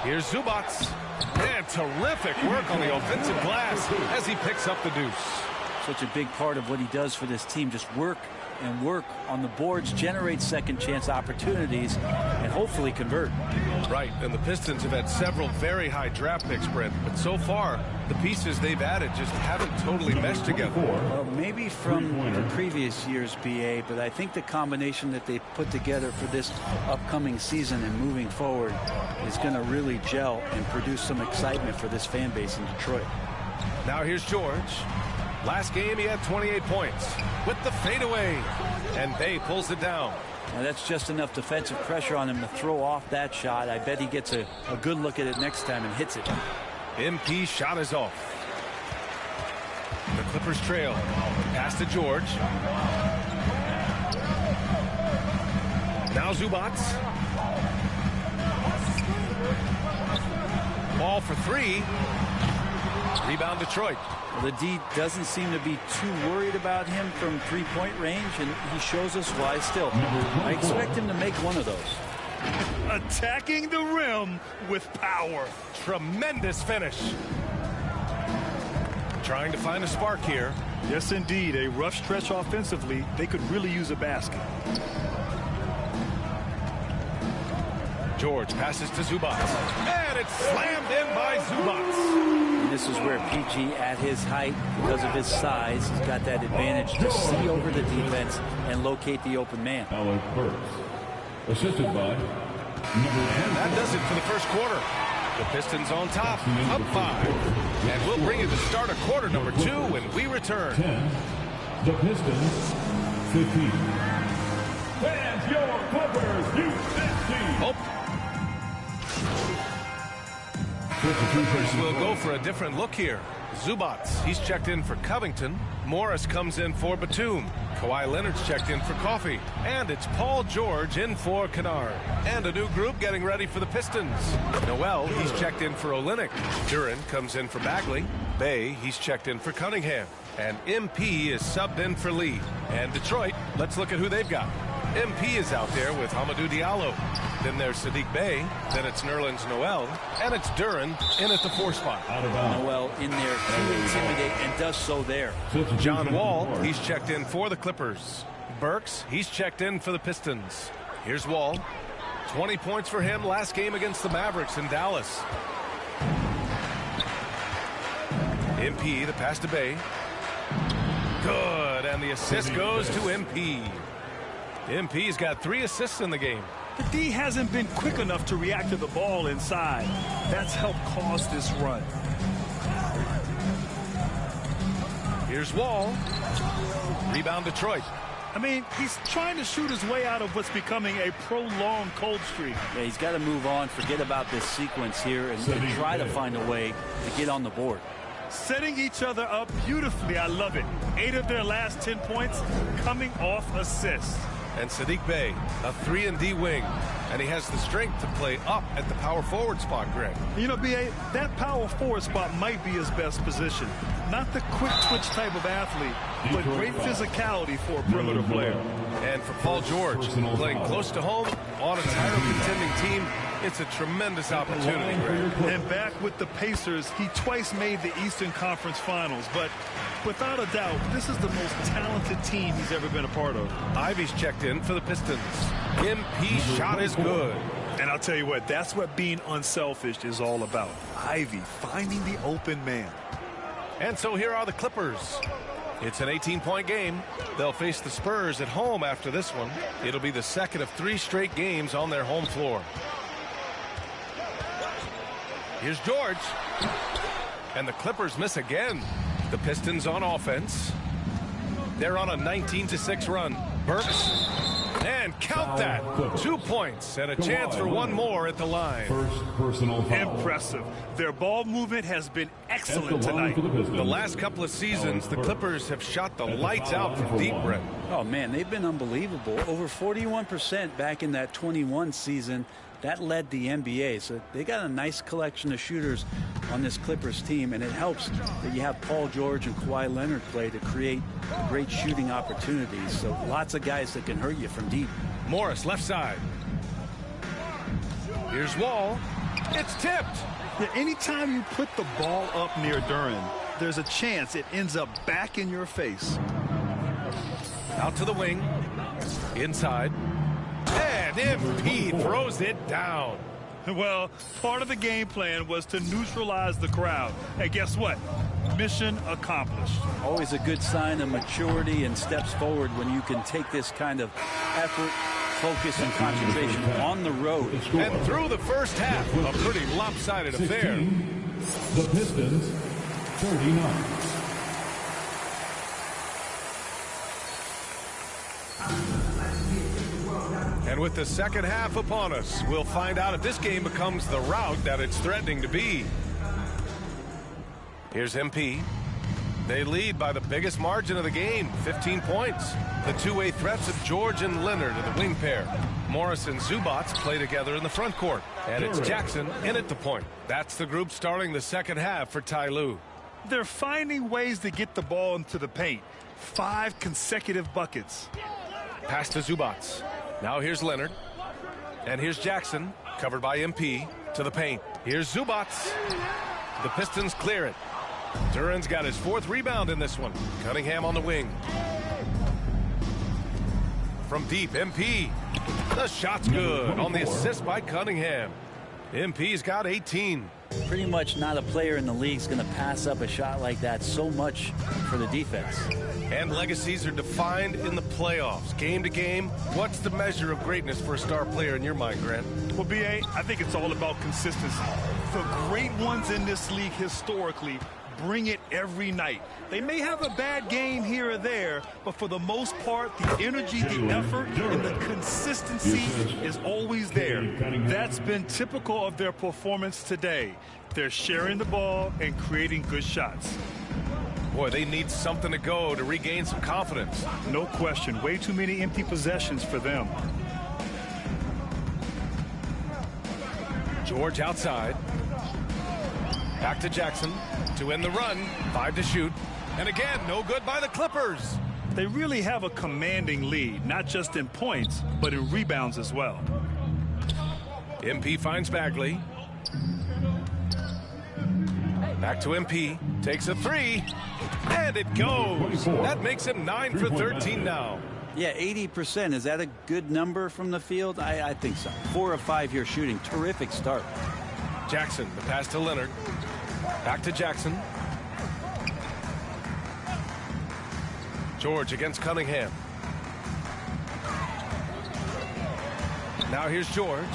Here's Zubats. And terrific work on the offensive glass as he picks up the deuce. such a big part of what he does for this team. Just work and work on the boards, generate second chance opportunities, and hopefully convert. Right, and the Pistons have had several very high draft picks, Brent, but so far the pieces they've added just haven't totally meshed together. Well, maybe from the previous year's BA, but I think the combination that they put together for this upcoming season and moving forward is going to really gel and produce some excitement for this fan base in Detroit. Now here's George. Last game he had 28 points with the fadeaway, and Bay pulls it down. Now that's just enough defensive pressure on him to throw off that shot. I bet he gets a good look at it next time and hits it. MP shot is off. The Clippers trail. Pass to George. Now Zubac. Ball for three. Rebound Detroit. Well, the D doesn't seem to be too worried about him from three-point range, and he shows us why still. I expect him to make one of those. Attacking the rim with power. Tremendous finish. Trying to find a spark here. Yes, indeed. A rough stretch offensively. They could really use a basket. George passes to Zubac. And it's slammed in by Zubac. And this is where PG, at his height, because of his size, he's got that advantage to see over the defense and locate the open man. Alec Burks, assisted by and that does it for the first quarter. The Pistons on top, up 5. And we'll bring you the start of quarter number 2 when we return. 10, the Pistons, 15. Fans, your Clippers, USA. Clippers will go for a different look here. Zubac, he's checked in for Covington. Morris comes in for Batum. Kawhi Leonard's checked in for Coffey. And it's Paul George in for Kennard. And a new group getting ready for the Pistons. Noel, he's checked in for Olynyk. Duran comes in for Bagley. Bay, he's checked in for Cunningham. And MP is subbed in for Lee. And Detroit, let's look at who they've got. MP is out there with Hamidou Diallo. Then there's Sadiq Bey. Then it's Nerlens Noel. And it's Duran in at the 4 spot. Noel in there to intimidate and does so there. John Wall, he's checked in for the Clippers. Burks, he's checked in for the Pistons. Here's Wall. 20 points for him last game against the Mavericks in Dallas. MP, the pass to Bey. Good, and the assist goes to MP. MP's got 3 assists in the game. The D hasn't been quick enough to react to the ball inside. That's helped cause this run. Here's Wall. Rebound Detroit. I mean, he's trying to shoot his way out of what's becoming a prolonged cold streak. Yeah, he's got to move on, forget about this sequence here, and try to find a way to get on the board. Setting each other up beautifully. I love it. 8 of their last 10 points coming off assists. And Sadiq Bey, a 3-and-D wing. And he has the strength to play up at the power forward spot, Greg. You know, B.A., that power forward spot might be his best position. Not the quick twitch type of athlete, but great physicality for a perimeter player. And for Paul George, playing close to home on a title contending team, it's a tremendous opportunity, Greg. And back with the Pacers, he twice made the Eastern Conference Finals. But without a doubt, this is the most talented team he's ever been a part of. Ivy's checked in for the Pistons. MP shot is good. And I'll tell you what, that's what being unselfish is all about. Ivy finding the open man. And so here are the Clippers. It's an 18-point game. They'll face the Spurs at home after this one. It'll be the second of 3 straight games on their home floor. Here's George. And the Clippers miss again. The Pistons on offense. They're on a 19-6 run. Burks. And count that. 2 points and a chance for one more at the line. First personal foul. Impressive. Their ball movement has been excellent tonight. The last couple of seasons, the Clippers have shot the lights out from deep, Brent. Oh, man, they've been unbelievable. Over 41% back in that 21 season. That led the NBA. So they got a nice collection of shooters on this Clippers team, and it helps that you have Paul George and Kawhi Leonard play to create great shooting opportunities. So lots of guys that can hurt you from deep. Morris, left side. Here's Wall. It's tipped. Yeah, anytime you put the ball up near Duran, there's a chance it ends up back in your face. Out to the wing. Inside. And MP throws it down. Well, part of the game plan was to neutralize the crowd. And guess what? Mission accomplished. Always a good sign of maturity and steps forward when you can take this kind of effort, focus, and concentration on the road. And through the first half, a pretty lopsided affair. The Pistons, 39. And with the second half upon us, we'll find out if this game becomes the rout that it's threatening to be. Here's MP. They lead by the biggest margin of the game, 15 points. The two-way threats of George and Leonard are the wing pair. Morris and Zubats play together in the front court. And it's Jackson in at the point. That's the group starting the second half for Ty Lue. They're finding ways to get the ball into the paint. 5 consecutive buckets. Pass to Zubats. Now here's Leonard. And here's Jackson, covered by MP, to the paint. Here's Zubats. The Pistons clear it. Duran's got his 4th rebound in this one. Cunningham on the wing. From deep, MP. The shot's good on the assist by Cunningham. MP's got 18. Pretty much not a player in the league is going to pass up a shot like that so much for the defense. And legacies are defined in the playoffs. Game to game, what's the measure of greatness for a star player in your mind, Grant? Well, B.A., I think it's all about consistency. The great ones in this league historically bring it every night. They may have a bad game here or there, but for the most part, the energy, the effort, and the consistency is always there. That's been typical of their performance today. They're sharing the ball and creating good shots. Boy, they need something to go to regain some confidence. No question. Way too many empty possessions for them. George outside. Back to Jackson to end the run. 5 to shoot. And again, no good by the Clippers. They really have a commanding lead, not just in points, but in rebounds as well. MP finds Bagley. Back to MP. Takes a 3. And it goes. That makes him 9 for 13 now. Yeah, 80%. Is that a good number from the field? I think so. 4 of 5 here shooting. Terrific start. Jackson, the pass to Leonard. Back to Jackson. George against Cunningham. Now here's George.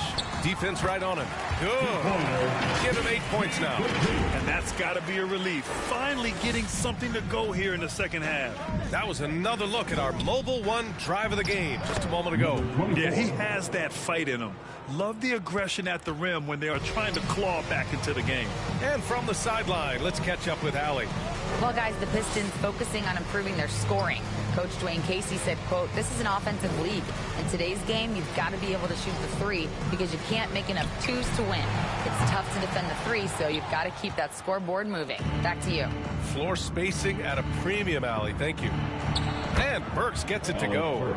Defense right on him. Good. Give him 8 points now. And that's got to be a relief. Finally getting something to go here in the second half. That was another look at our Mobile One drive of the game just a moment ago. Yeah, he has that fight in him. Love the aggression at the rim when they are trying to claw back into the game. And from the sideline, let's catch up with Allie. Well, guys, the Pistons focusing on improving their scoring. Coach Dwayne Casey said, quote, "This is an offensive league. In today's game, you've got to be able to shoot the 3 because you can't make enough 2s to win. It's tough to defend the 3, so you've got to keep that scoreboard moving." Back to you. Floor spacing at a premium, Allie. Thank you. And Burks gets it to go.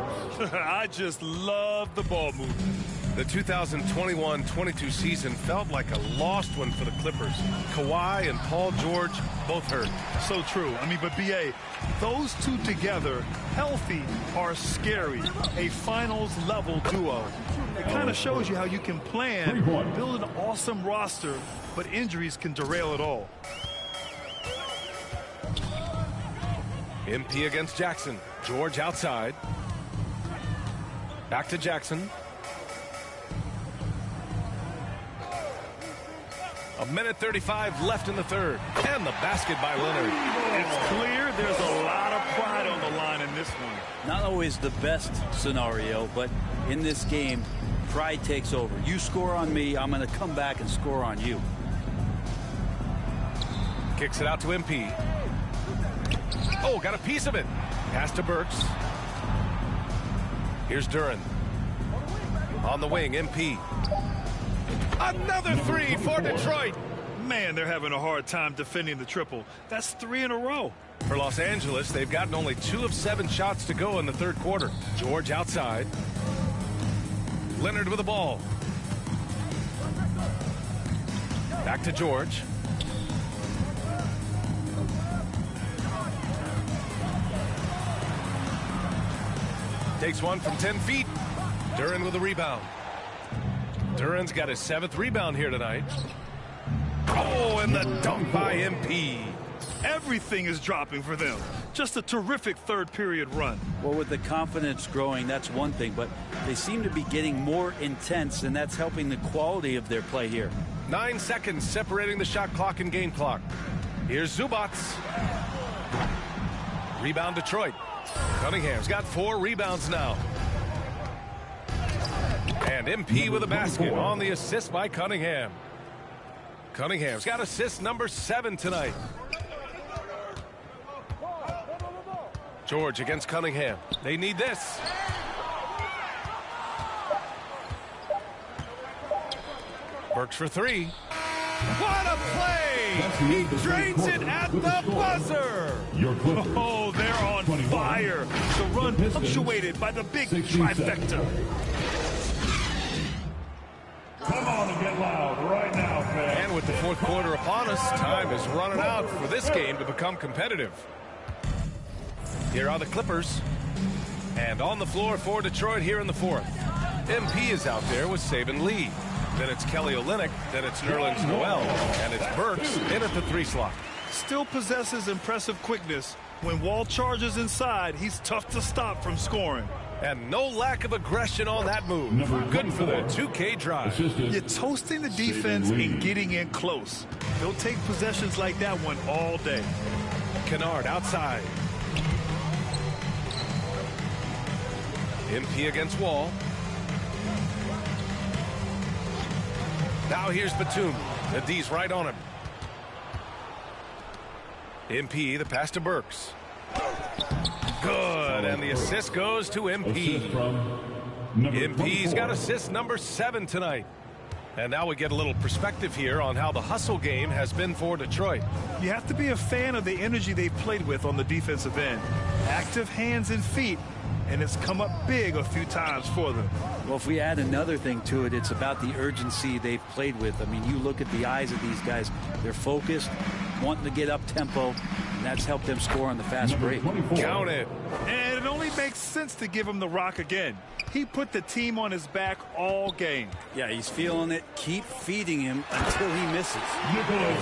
I just love the ball movement. The 2021-22 season felt like a lost one for the Clippers. Kawhi and Paul George both hurt. So true. I mean, but B.A., those two together, healthy, are scary. A finals-level duo. It kind of shows you how you can plan, build an awesome roster, but injuries can derail it all. MP against Jackson. George outside. Back to Jackson. A minute 35 left in the third. And the basket by Leonard. It's clear there's a lot of pride on the line in this one. Not always the best scenario, but in this game, pride takes over. You score on me, I'm going to come back and score on you. Kicks it out to MP. Oh, got a piece of it. Pass to Burks. Here's Duran. On the wing, MP. Another 3 for Detroit. Man, they're having a hard time defending the triple. That's 3 in a row. For Los Angeles, they've gotten only 2 of 7 shots to go in the third quarter. George outside. Leonard with the ball. Back to George. Takes one from 10 feet. Duren with a rebound. Duren's got his 7th rebound here tonight. Oh, and the dunk by MP. Everything is dropping for them. Just a terrific third period run. Well, with the confidence growing, that's one thing, but they seem to be getting more intense, and that's helping the quality of their play here. 9 seconds separating the shot clock and game clock. Here's Zubats. Rebound Detroit. Cunningham's got 4 rebounds now. And MP with a basket on the assist by Cunningham. Cunningham's got assist number 7 tonight. George against Cunningham. They need this. Burks for 3. What a play! He drains it at the buzzer! Oh, they're on fire. The run punctuated by the big trifecta. Come on and get loud right now, fans. And with the 4th quarter upon us, time is running out for this game to become competitive. Here are the Clippers. And on the floor for Detroit here in the 4th. MP is out there with Saban Lee. Then it's Kelly Olynyk. Then it's Nerlens Noel. And it's Burks in at the 3 slot. Still possesses impressive quickness. When Wall charges inside, he's tough to stop from scoring. And no lack of aggression on that move. Good for the 2K drive. You're toasting the defense and getting in close. They'll take possessions like that one all day. Kennard outside. MP against Wall. Now here's Batum. The D's right on him. MP, the pass to Burks. Good, and the assist goes to MP. MP's got assist number 7 tonight. And now we get a little perspective here on how the hustle game has been for Detroit. You have to be a fan of the energy they've played with on the defensive end. Active hands and feet, and it's come up big a few times for them. Well, if we add another thing to it, it's about the urgency they've played with. I mean, you look at the eyes of these guys. They're focused, wanting to get up tempo, and that's helped them score on the fast break. Count it. And it only makes sense to give him the rock again. He put the team on his back all game. Yeah, he's feeling it. Keep feeding him until he misses.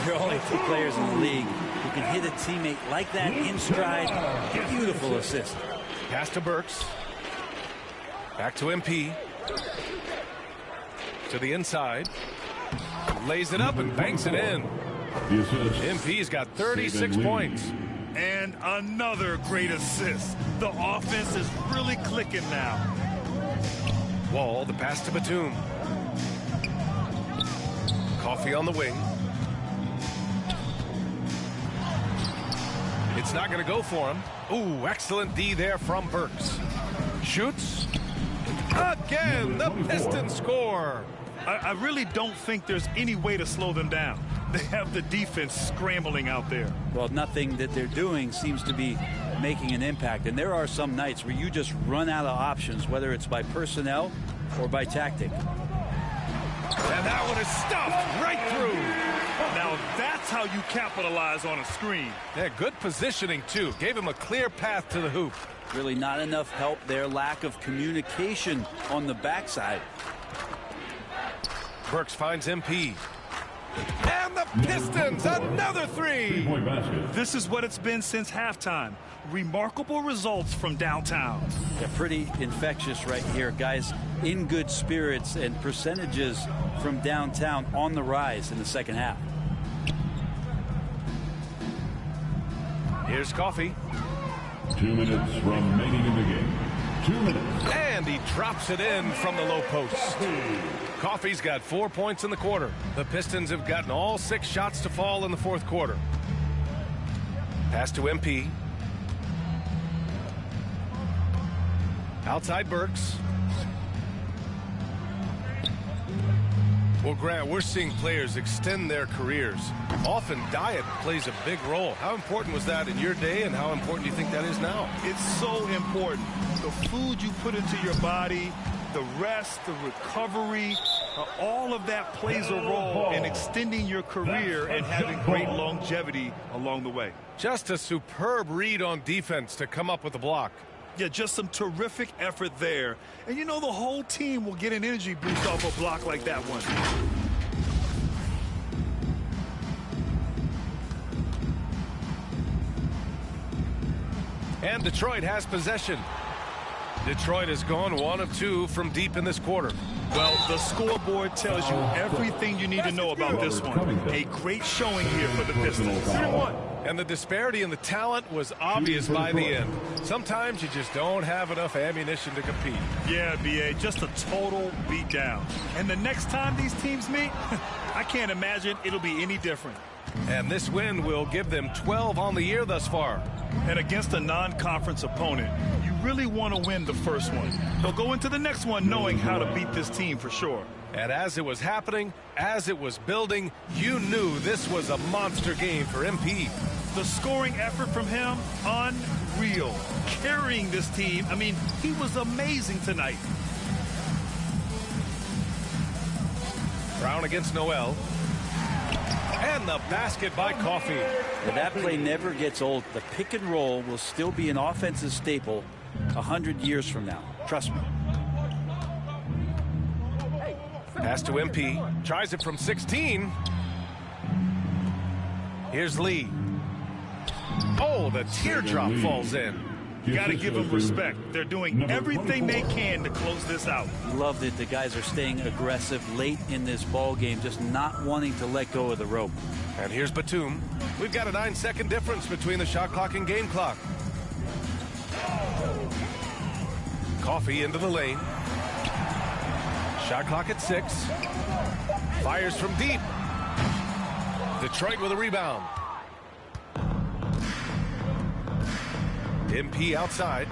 There are only 2 players in the league who can hit a teammate like that in stride. Beautiful assist. Pass to Burks. Back to MP. To the inside. Lays it up and banks it in. MP's got 36 points. And another great assist. The offense is really clicking now. Wall, the pass to Batum. Coffee on the wing. It's not going to go for him. Ooh, excellent D there from Burks. Shoots. Again, the Pistons score. I really don't think there's any way to slow them down. They have the defense scrambling out there. Well, nothing that they're doing seems to be making an impact. And there are some nights where you just run out of options, whether it's by personnel or by tactic. And that one is stuffed right through. Now that's how you capitalize on a screen. Yeah, good positioning, too. Gave him a clear path to the hoop. Really not enough help there. Lack of communication on the backside. Burks finds MP. And the Pistons, another 3. This is what it's been since halftime. Remarkable results from downtown. Yeah, pretty infectious right here. Guys in good spirits, and percentages from downtown on the rise in the second half. Here's Coffee. 2 minutes remaining in the game. 2 minutes. And he drops it in from the low post. Coffee's got 4 points in the quarter. The Pistons have gotten all 6 shots to fall in the 4th quarter. Pass to MP. Outside Burks. Well, Grant, we're seeing players extend their careers. Often diet plays a big role. How important was that in your day, and how important do you think that is now? It's so important. The food you put into your body, the rest, the recovery, all of that plays a role in extending your career and having great longevity along the way. Just a superb read on defense to come up with the block. Yeah, just some terrific effort there. And you know the whole team will get an energy boost off a block like that one. And Detroit has possession. Detroit has gone 1 of 2 from deep in this quarter. Well, the scoreboard tells you everything you need to know about this one. A great showing here for the Pistons. And the disparity in the talent was obvious by the end. Sometimes you just don't have enough ammunition to compete. Yeah, B.A., just a total beatdown. And the next time these teams meet, I can't imagine it'll be any different. And this win will give them 12 on the year thus far. And against a non-conference opponent, you really want to win the first one. They'll go into the next one knowing how to beat this team for sure. And as it was happening, as it was building, you knew this was a monster game for MP. The scoring effort from him, unreal. Carrying this team, I mean, he was amazing tonight. Brown against Noel. And the basket by Coffey. Now that play never gets old. The pick and roll will still be an offensive staple 100 years from now. Trust me. Pass to MP. Tries it from 16. Here's Lee. Oh, the teardrop falls in. You got to give them respect. They're doing everything they can to close this out. Loved it. The guys are staying aggressive late in this ball game, just not wanting to let go of the rope. And here's Batum. We've got a 9-second difference between the shot clock and game clock. Coffey into the lane. Shot clock at 6. Fires from deep. Detroit with a rebound. MP outside.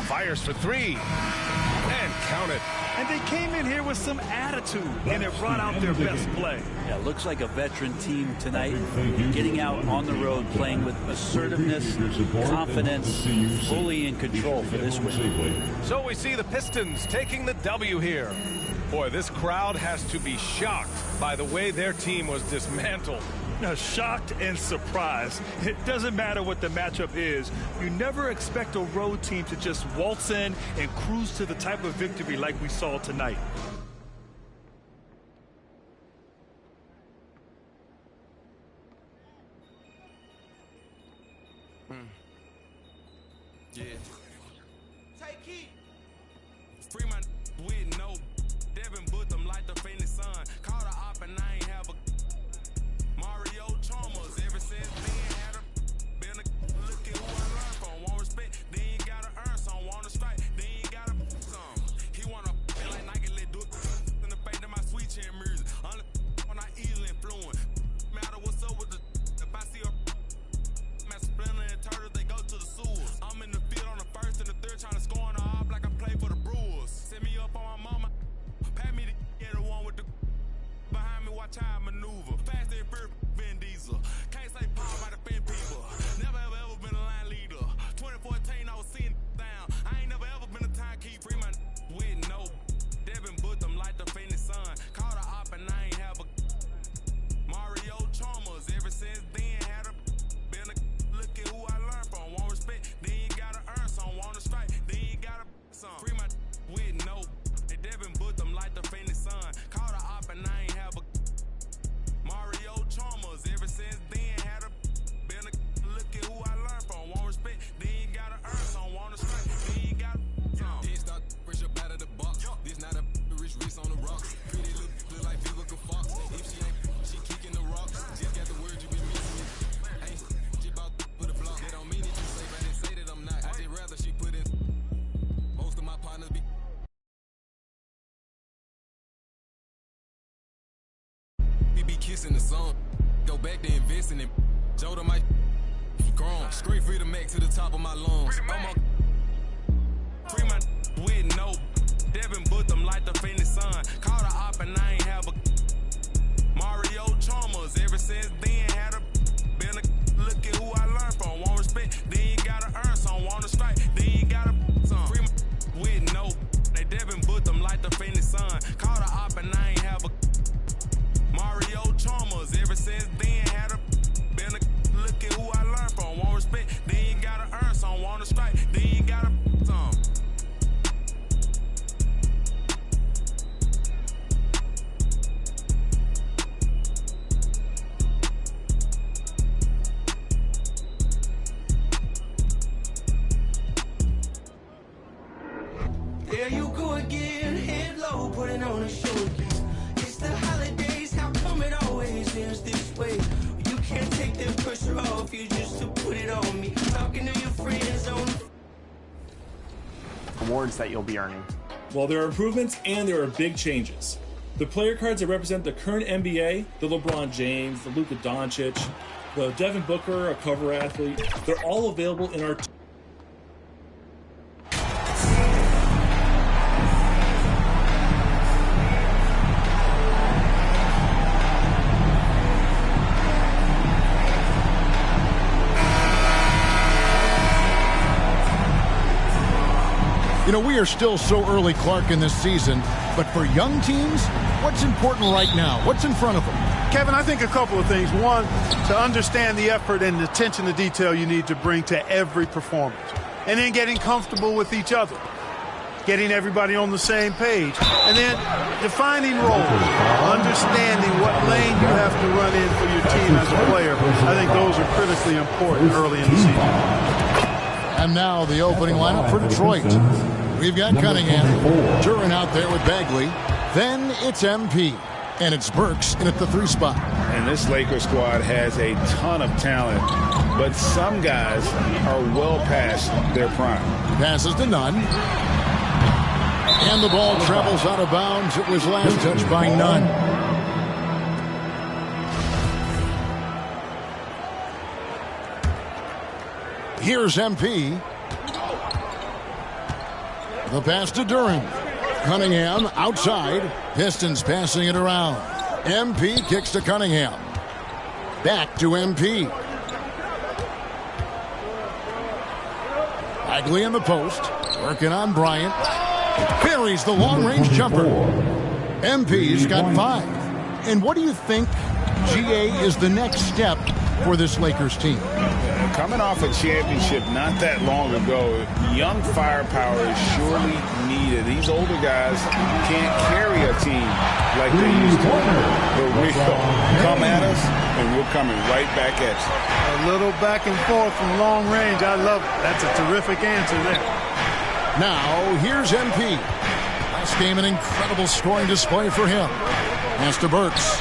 Fires for 3. And count it. And they came in here with some attitude, and it brought out their best play. Yeah, looks like a veteran team tonight, getting out on the road, playing with assertiveness, confidence, fully in control for this win. So we see the Pistons taking the W here. Boy, this crowd has to be shocked by the way their team was dismantled. Now, shocked and surprised. It doesn't matter what the matchup is. You never expect a road team to just waltz in and cruise to the type of victory like we saw tonight. Yeah. Take heat. Free my with no Devin put them like the Phoenix Sun. Call the op and I ain't have a Mario Chalmers. Ever since then had a been a look at who I learned from. Won't respect, then you gotta earn some. Want to strike, then you gotta some. He wanna feel like Nike let do it in the face of my sweet chin music. When I easily influence. Matter what's up with the if I see a master splinter and turtles, they go to the sewers. I'm in the field on the first and the third trying to score on the op like I play for the Brewers. Set me up on my mama. Pat me to get the one with the behind me, watch how I maneuver. Fast and fear, Vin Diesel. Can't say power by the fin people. Never ever been a line leader. 2014, I was seeing down. I ain't never ever been a timekeeper. Free my with no Devin put them like the Phoenix Sun. Call the op and I ain't have a Mario Chalmers. Ever since then had a been a look at who I learned from. Won't respect, then you gotta earn some. Want to strike, then you gotta some. Free my with no Devin put them like the Phoenix Sun. Call the op and I ain't have a Mario Chalmers. Ever since then had a been a look at who I learned from. Won't respect, then you gotta earn some. Want to strike, then you gotta some. Head start fresh up out of the box. This not a rich wrist on the rocks. Pretty look like Vivica Fox. If she ain't, she kicking the rocks. Just got the word you been missing. Ain't she about for the block. That don't mean it you say, but they say that I'm not. I just rather she put in. Most of my partners be. We be kissing the song. Go back to investing in. Joe to my grown. Straight free to make to the top of my lungs. Free my with no Devin put them like the Phoenix Sun. Call the op and I ain't have a Mario Chalmers. Ever since then had a been a look at who I learned from. Won't respect, then you gotta earn some. Want to strike, then you gotta some. Free my with no they Devin put them like the Phoenix Sun. Call the op and I ain't have a Mario Chalmers. Ever since then had a been a look at who I learned There you go again, head low, putting on a show again. It's the holidays, how come it always ends this way? You can't take that pressure off, you just to put it on me. Talking to your friends on awards that you'll be earning. Well, there are improvements and there are big changes. The player cards that represent the current NBA, the LeBron James, the Luka Doncic, the Devin Booker, a cover athlete, they're all available in our You know, we are still so early, Clark, in this season, but for young teams, what's important right now? What's in front of them? Kevin, I think a couple of things. One, to understand the effort and the attention to detail you need to bring to every performance. And then getting comfortable with each other. Getting everybody on the same page. And then defining roles. Understanding what lane you have to run in for your team as a player. I think those are critically important early in the season. And now the opening lineup for Detroit. We've got Cunningham, Duren out there with Bagley. Then it's MP. And it's Burks in at the 3 spot. And this Lakers squad has a ton of talent, but some guys are well past their prime. Passes to Nunn. And the ball travels out of bounds. It was last touched by Nunn. Here's MP. The pass to Duren. Cunningham outside. Pistons passing it around. MP kicks to Cunningham. Back to MP. Bagley in the post. Working on Bryant. Buries the long-range jumper. MP's got 5. And what do you think, GA, is the next step for this Lakers team? Coming off a championship not that long ago, young firepower is surely needed. These older guys can't carry a team like they used to. But we'll come at us, and we're coming right back at you. A little back and forth from long range. I love it. That's a terrific answer there. Now, here's MP. Last game, an incredible scoring display for him. Pass to Burks.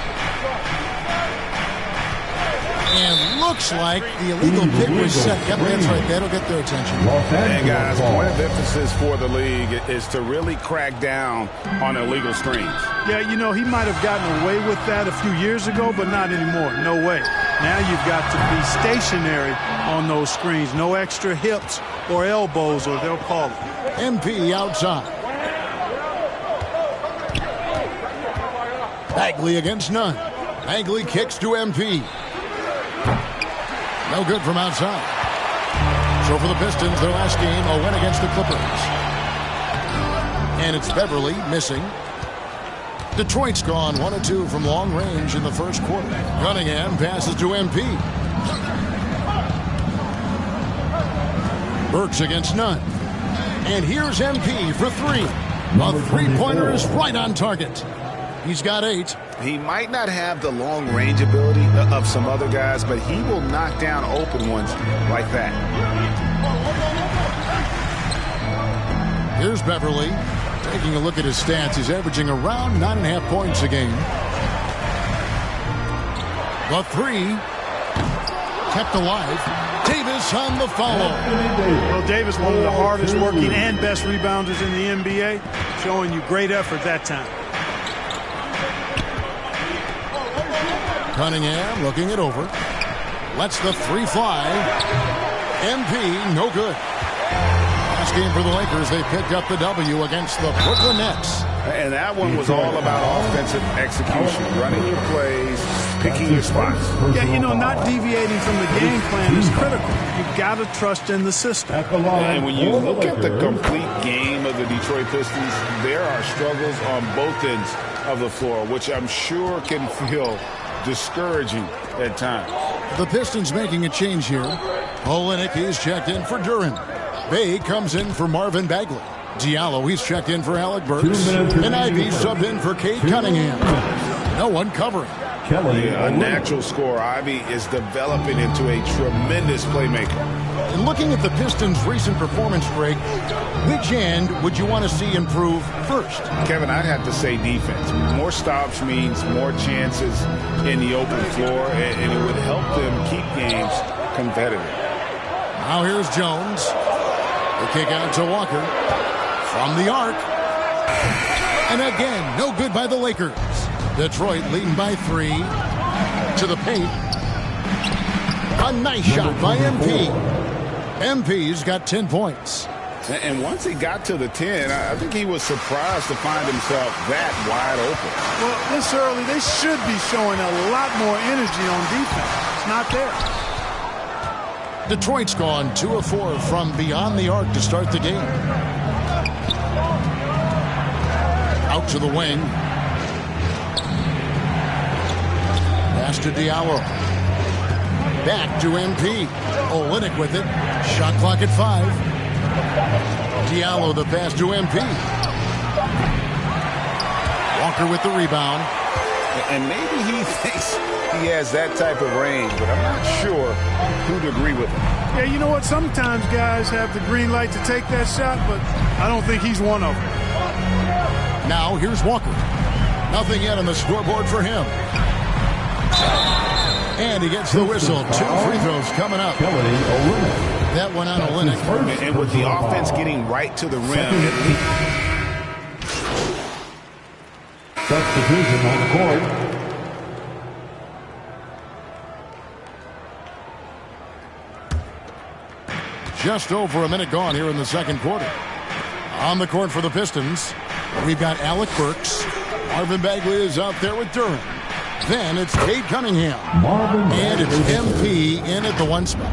And looks like the illegal pick was set. Yep, that's right. That'll get their attention. And guys, point of emphasis for the league is to really crack down on illegal screens. Yeah, you know, he might have gotten away with that a few years ago, but not anymore. No way. Now you've got to be stationary on those screens. No extra hips or elbows, or they'll call it. MP outside. Bagley against Nunn. Bagley kicks to MP. No good from outside. So for the Pistons, their last game, a win against the Clippers. And it's Beverly missing. Detroit's gone 1 of 2 from long range in the first quarter. Cunningham passes to MP. Burks against Nunn. And here's MP for 3. A three-pointer is right on target. He's got 8. He might not have the long-range ability of some other guys, but he will knock down open ones like that. Here's Beverly. Taking a look at his stats, he's averaging around 9.5 points a game. The 3 kept alive. Davis on the follow. Well, Davis, one of the hardest working and best rebounders in the NBA, showing you great effort that time. Cunningham looking it over. Lets the 3 fly. MP, no good. Last game for the Lakers, they picked up the W against the Brooklyn Nets. And that one was all about offensive execution, running your plays, picking your spots. Yeah, you know, not deviating from the game plan is critical. You've got to trust in the system. And when you look at the complete game of the Detroit Pistons, there are struggles on both ends of the floor, which I'm sure can feel discouraging at times. The Pistons making a change here. Olenek, he's checked in for Duren. Bay comes in for Marvin Bagley. Diallo, he's checked in for Alec Burks. And Ivy subbed in for Cade Cunningham. No one covering. A natural scorer, Ivy is developing into a tremendous playmaker. And looking at the Pistons' recent performance, Greg, which end would you want to see improve first? Kevin, I'd have to say defense. More stops means more chances in the open floor, and it would help them keep games competitive. Now here's Jones. The kick out to Walker. From the arc. And again, no good by the Lakers. Detroit leading by 3. To the paint. A nice shot by MP. MP's got 10 points. And once he got to the 10, I think he was surprised to find himself that wide open. Well, this early, they should be showing a lot more energy on defense. It's not there. Detroit's gone 2 of 4 from beyond the arc to start the game. Out to the wing. Pass to Diallo. Back to MP. Olynyk with it. Shot clock at 5. Diallo the pass to MP. Walker with the rebound. And maybe he thinks he has that type of range, but I'm not sure who'd agree with him. Yeah, you know what? Sometimes guys have the green light to take that shot, but I don't think he's one of them. Now here's Walker. Nothing yet on the scoreboard for him. And he gets the whistle. 2 free throws coming up. That one on Olynyk. And with the offense getting right to the rim. Substitution on the court. Just over a minute gone here in the second quarter. On the court for the Pistons, we've got Alec Burks. Marvin Bagley is out there with Durham. Then it's Cade Cunningham. And it's MP in at the 1 spot.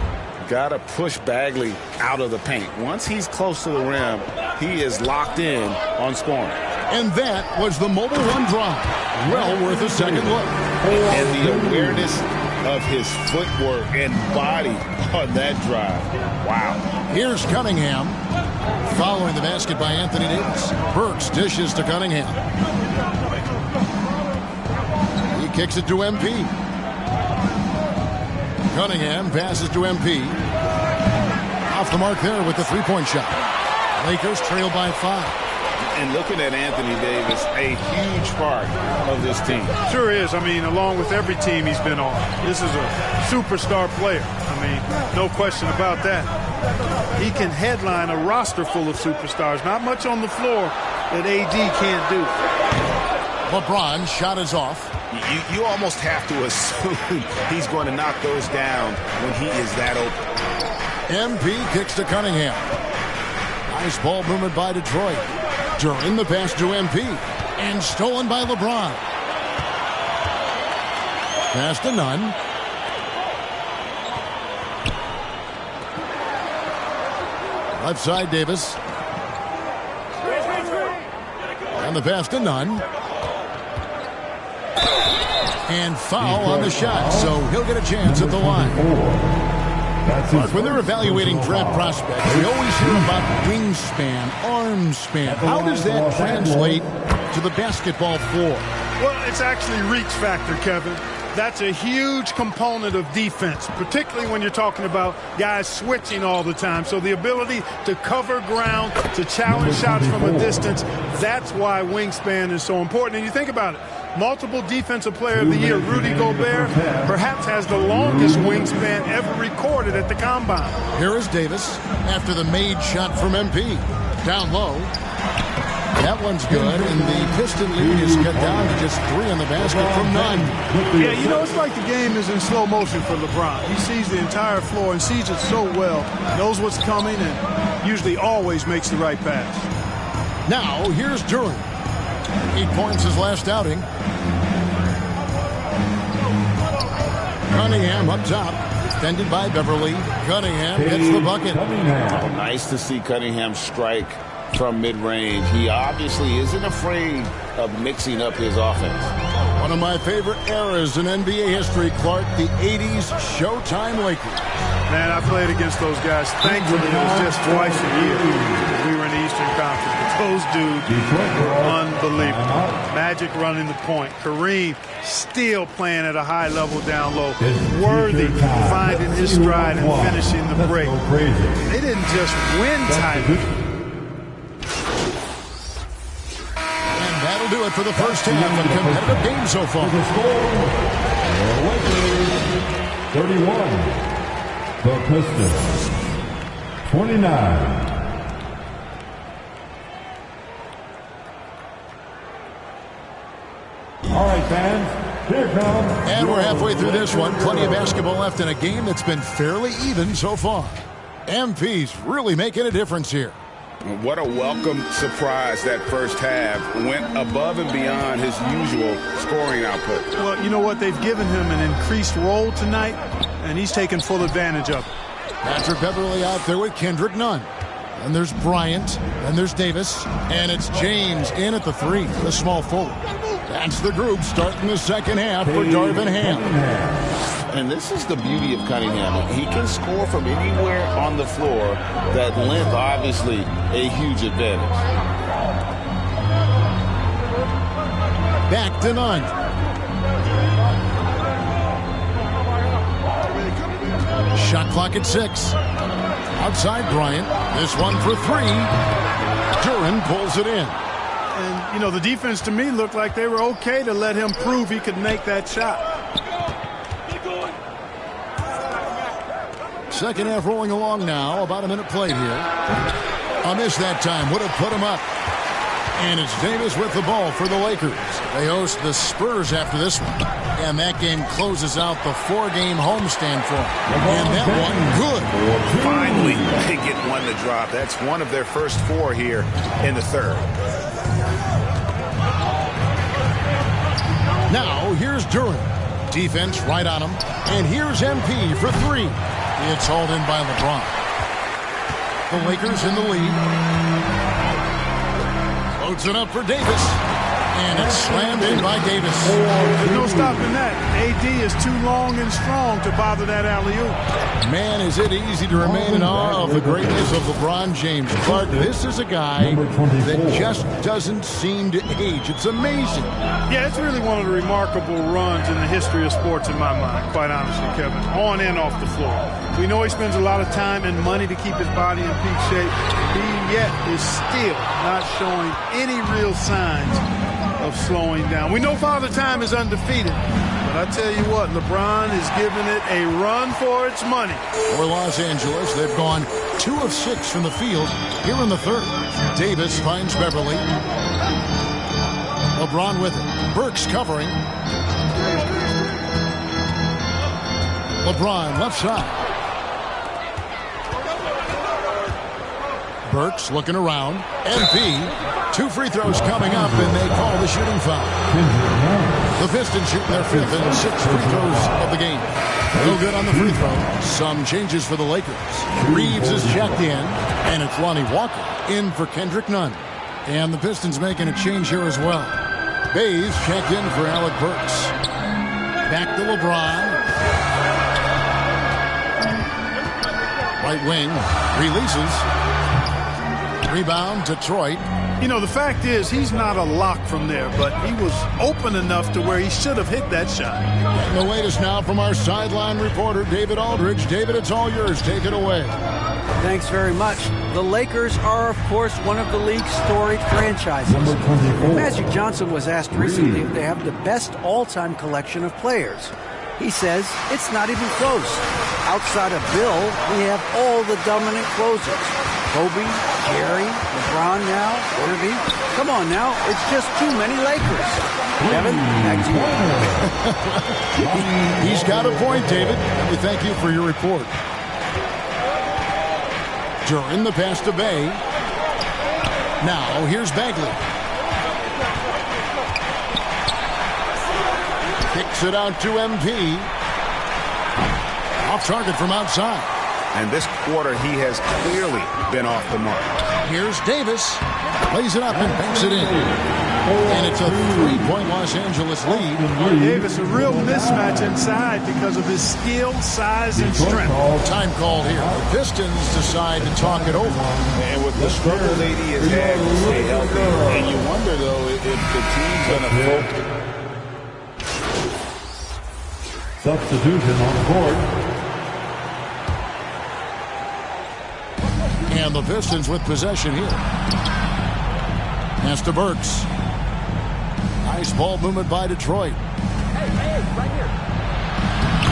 Got to push Bagley out of the paint. Once he's close to the rim, he is locked in on scoring. And that was the mobile 1 drive. Well worth a second look. And the awareness of his footwork and body on that drive. Wow. Here's Cunningham. Following the basket by Anthony Davis. Burks dishes to Cunningham. He kicks it to MP. Cunningham passes to MP. Off the mark there with the 3-point shot. Lakers trail by 5. And looking at Anthony Davis, a huge part of this team. Sure is. I mean, along with every team he's been on. This is a superstar player. I mean, no question about that. He can headline a roster full of superstars. Not much on the floor that AD can't do. LeBron's shot is off. You almost have to assume he's going to knock those down when he is that open. MP kicks to Cunningham. Nice ball movement by Detroit. During the pass to MP. And stolen by LeBron. Pass to Nunn. Left side Davis. And the pass to Nunn. And foul on the shot, so he'll get a chance at the line. Mark, when they're evaluating draft prospects, we always hear about wingspan, arm span. How does that translate to the basketball floor? Well, it's actually reach factor, Kevin. That's a huge component of defense, particularly when you're talking about guys switching all the time. So the ability to cover ground, to challenge shots from a distance, that's why wingspan is so important. And you think about it, multiple defensive player of the year, Rudy Gobert, perhaps has the longest wingspan ever recorded at the combine. Here is Davis after the made shot from MP. Down low. That one's good, and the Piston lead is cut down to just 3 in the basket from Nunn. Yeah, you know, it's like the game is in slow motion for LeBron. He sees the entire floor and sees it so well, knows what's coming, and usually always makes the right pass. Now, here's Durham. 8 points his last outing. Cunningham up top, defended by Beverly. Cunningham gets the bucket. Nice to see Cunningham strike from mid-range. He obviously isn't afraid of mixing up his offense. One of my favorite eras in NBA history, Clark, the 80s Showtime Lakers. Man, I played against those guys. Thankfully, it was just twice a year. We were in the Eastern Conference. But those dudes were unbelievable. Magic running the point. Kareem still playing at a high level down low. Worthy finding his stride and finishing the break. They didn't just win titles. And that'll do it for the first half of a competitive game so far. 31. The Pistons. 29. All right, fans, here comes. And we're halfway through this one. Plenty of basketball left in a game that's been fairly even so far. MP's really making a difference here. What a welcome surprise that first half. Went above and beyond his usual scoring output. Well, you know what? They've given him an increased role tonight, and he's taken full advantage of it. Patrick Beverly out there with Kendrick Nunn. And there's Bryant, and there's Davis, and it's James in at the 3, the small forward. That's the group starting the second half for Darvin Ham. And this is the beauty of Cunningham. He can score from anywhere on the floor. That length, obviously, a huge advantage. Back to Nunn. Shot clock at 6. Outside Bryant. This one for 3. Duren pulls it in. And, you know, the defense to me looked like they were okay to let him prove he could make that shot. Second half rolling along now. About a minute played here. A miss that time. Would have put him up. And it's Davis with the ball for the Lakers. They host the Spurs after this one. And that game closes out the 4-game homestand for them. And that one, good. Finally, they get one to drop. That's one of their first 4 here in the third. Now, here's Duren. Defense right on him. And here's MP for 3. It's hauled in by LeBron. The Lakers in the lead. Loads it up for Davis. And it's slammed in by Davis. There's no stopping that. AD is too long and strong to bother that alley-oop. Man, is it easy to remain in awe of the greatness of LeBron James. Clark, this is a guy that just doesn't seem to age. It's amazing. Yeah, it's really one of the remarkable runs in the history of sports in my mind, quite honestly, Kevin. On and off the floor. We know he spends a lot of time and money to keep his body in peak shape. He yet is still not showing any real signs of slowing down. We know Father Time is undefeated, but I tell you what, LeBron is giving it a run for its money. For Los Angeles, they've gone 2 of 6 from the field here in the third. Davis finds Beverly. LeBron with it. Burks covering. LeBron left side. Burks looking around. MP. 2 free throws coming up, and they call the shooting foul. The Pistons shooting their 5th and 6th free throws of the game. No good on the free throw. Some changes for the Lakers. Reeves is checked in, and it's Lonnie Walker in for Kendrick Nunn. And the Pistons making a change here as well. Bays checked in for Alec Burks. Back to LeBron. Right wing releases. Rebound, Detroit. You know, the fact is, he's not a lock from there, but he was open enough to where he should have hit that shot. And the latest now from our sideline reporter, David Aldridge. David, it's all yours. Take it away. Thanks very much. The Lakers are, of course, one of the league's storied franchises. Magic Johnson was asked recently if they have the best all-time collection of players. He says it's not even close. Outside of Bill, we have all the dominant closers. Kobe, Jerry, LeBron now, Irving. Come on now, it's just too many Lakers. Kevin, back to you. He's got a point, David. We thank you for your report. During the pass to Bay. Now, here's Bagley. Kicks it out to MP. Off target from outside. And this quarter, he has clearly been off the mark. Here's Davis. Lays it up and banks it in. And it's a 3-point Los Angeles lead. Davis, a real mismatch inside because of his skill, size, and strength. Time called here. The Pistons decide to talk it over. And with the struggle that he has had to stay healthy, and you wonder, though, if the team's going to focus. Substitution on the board. And the Pistons with possession here. Pass to Burks. Nice ball movement by Detroit. Hey, right here.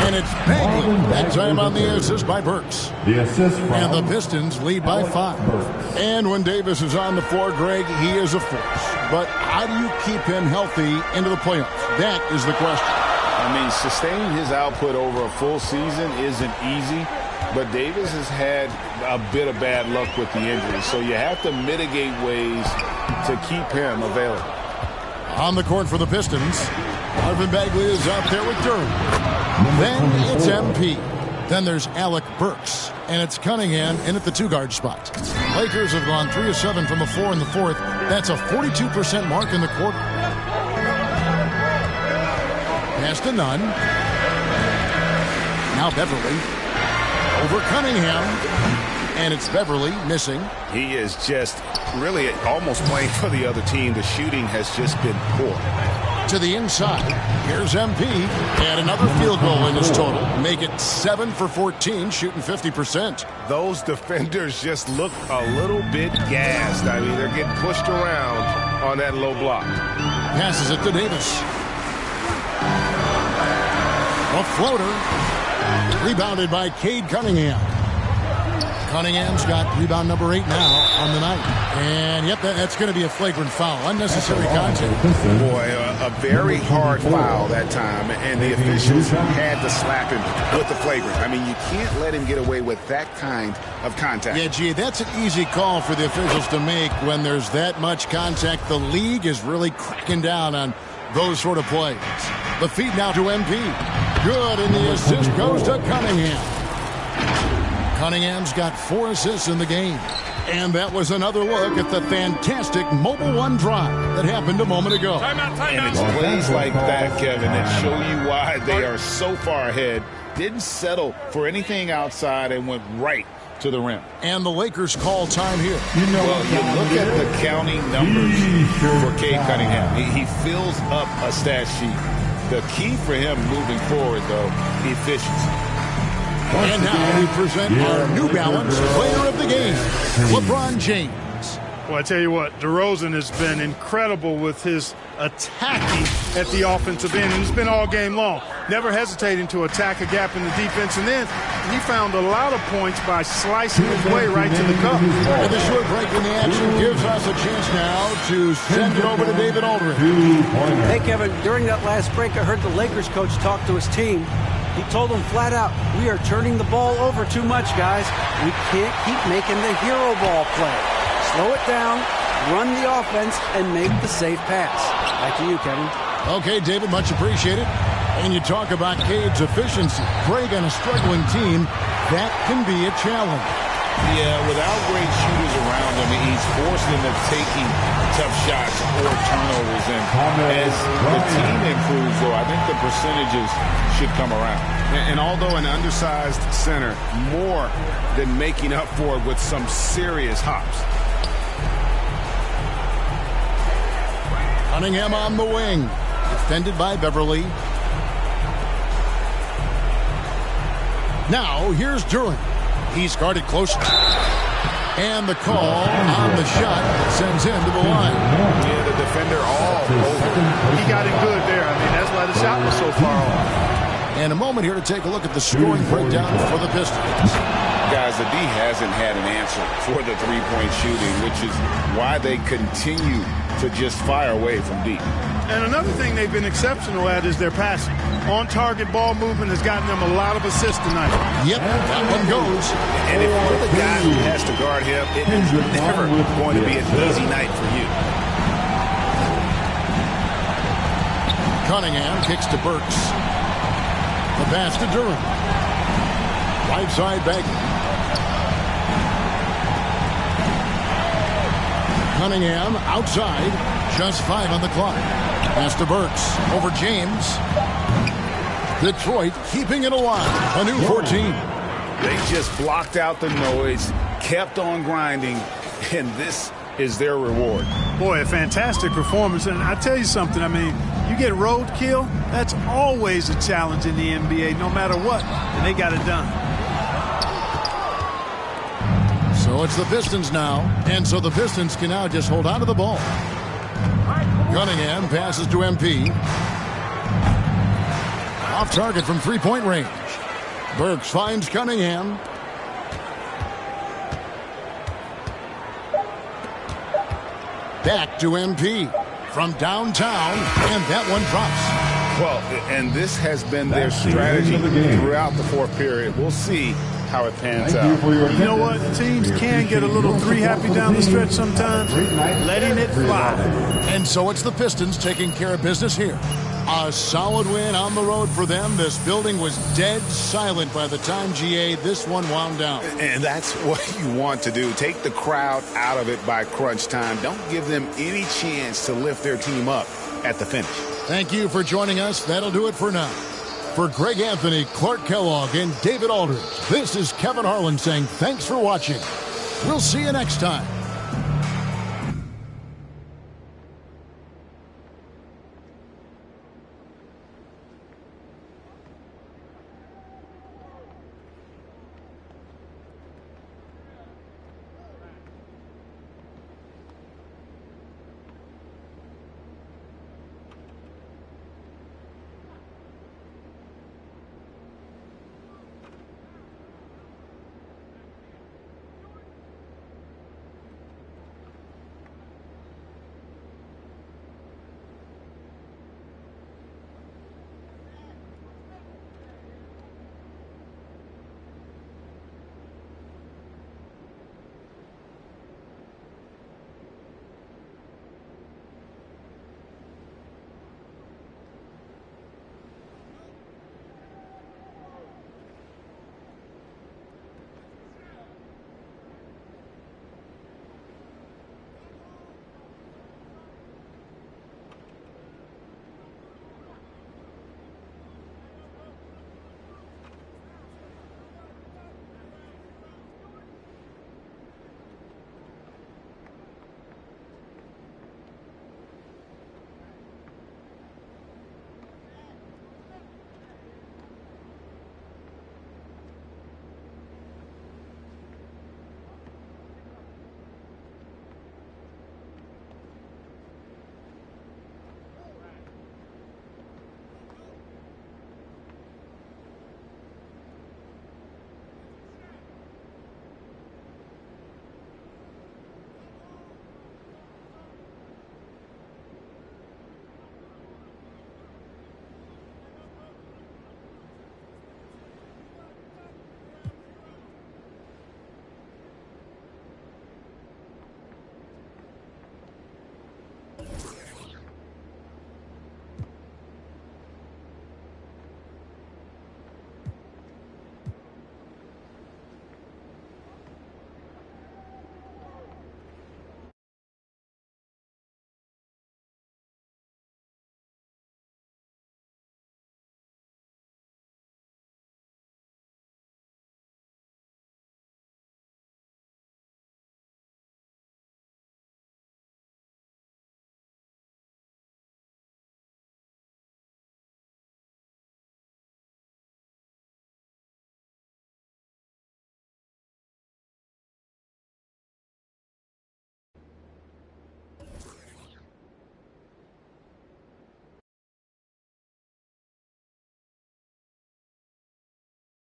And it's Bagley. That time on the assist by Burks. The assist from and the Pistons lead by 5. And when Davis is on the floor, Greg, he is a force. But how do you keep him healthy into the playoffs? That is the question. I mean, sustaining his output over a full season isn't easy, but Davis has had a bit of bad luck with the injuries, so you have to mitigate ways to keep him available. On the court for the Pistons, Marvin Bagley is out there with Durham. Then it's MP. Then there's Alec Burks, and it's Cunningham in at the 2-guard spot. Lakers have gone 3 of 7 from the floor in the fourth. That's a 42% mark in the quarter. Pass to Nunn. Now Beverly. Over Cunningham. And it's Beverly missing. He is just really almost playing for the other team. The shooting has just been poor. To the inside. Here's MP. And another field goal in his total. Make it 7 for 14, shooting 50%. Those defenders just look a little bit gassed. I mean, they're getting pushed around on that low block. Passes it to Davis. A floater. Rebounded by Cade Cunningham. Cunningham's got rebound number 8 now on the night. And, yep, that's going to be a flagrant foul. Unnecessary contact. Boy, a very hard foul that time, and the officials had to slap him with the flagrant. I mean, you can't let him get away with that kind of contact. Yeah, gee, that's an easy call for the officials to make when there's that much contact. The league is really cracking down on those sort of plays. The feed now to MP. Good, and the assist goes to Cunningham. Cunningham's got 4 assists in the game. And that was another look at the fantastic Mobile One drive that happened a moment ago. Timeout. And it's plays like that, Kevin, that show you why they are so far ahead. Didn't settle for anything outside and went right to the rim. And the Lakers call time here. Well, you look at the counting numbers for Cade Cunningham. He fills up a stat sheet. The key for him moving forward, though, efficiency. And now we present our New Balance Player of the Game, LeBron James. Well, I tell you what, DeRozan has been incredible with his attacking at the offensive end, and it's been all game long. Never hesitating to attack a gap in the defense, and then he found a lot of points by slicing his way right to the cup. And the short break in the action gives us a chance now to send it over to David Aldridge. Hey, Kevin, during that last break, I heard the Lakers coach talk to his team. He told them flat out, we are turning the ball over too much, guys. We can't keep making the hero ball play. Slow it down, run the offense, and make the safe pass. Back to you, Kevin. Okay, David, much appreciated. And you talk about Cade's efficiency. Craig on a struggling team, that can be a challenge. Yeah, without great shooters around him, he's forcing them to taking tough shots or turnovers. And as the team improves, though, I think the percentages should come around. And although an undersized center, more than making up for it with some serious hops. Cunningham on the wing. Defended by Beverly. Now, here's Durant. He's guarded closely. And the call on the shot sends him to the line. Yeah, the defender all over. He got it good there. I mean, that's why the shot was so far off. And a moment here to take a look at the scoring breakdown for the Pistons. Guys, the D hasn't had an answer for the three-point shooting, which is why they continue to just fire away from deep. And another thing they've been exceptional at is their passing. On-target ball movement has gotten them a lot of assists tonight. Yep, that one goes. And if you're the guy who has to guard him, it is never going to be an easy night for you. Cunningham kicks to Burks. The pass to Durant. Right side back. Cunningham outside. Just 5 on the clock. Pass to Burks. Over James. Detroit keeping it alive. A new 14. They just blocked out the noise, kept on grinding, and this is their reward. Boy, a fantastic performance. And I tell you something, I mean, you get roadkill, that's always a challenge in the NBA, no matter what. And they got it done. So it's the Pistons now. And so the Pistons can now just hold on to the ball. Cunningham passes to MP. Off target from three-point range. Burks finds Cunningham. Back to MP from downtown, and that one drops. Well, and this has been their strategy throughout the fourth period. We'll see how it pans out. You know what? Teams can get a little three-happy down the stretch sometimes, letting it fly. And so it's the Pistons taking care of business here. A solid win on the road for them. This building was dead silent by the time, GA, this one wound down. And that's what you want to do. Take the crowd out of it by crunch time. Don't give them any chance to lift their team up at the finish. Thank you for joining us. That'll do it for now. For Greg Anthony, Clark Kellogg, and David Aldridge, this is Kevin Harlan saying thanks for watching. We'll see you next time.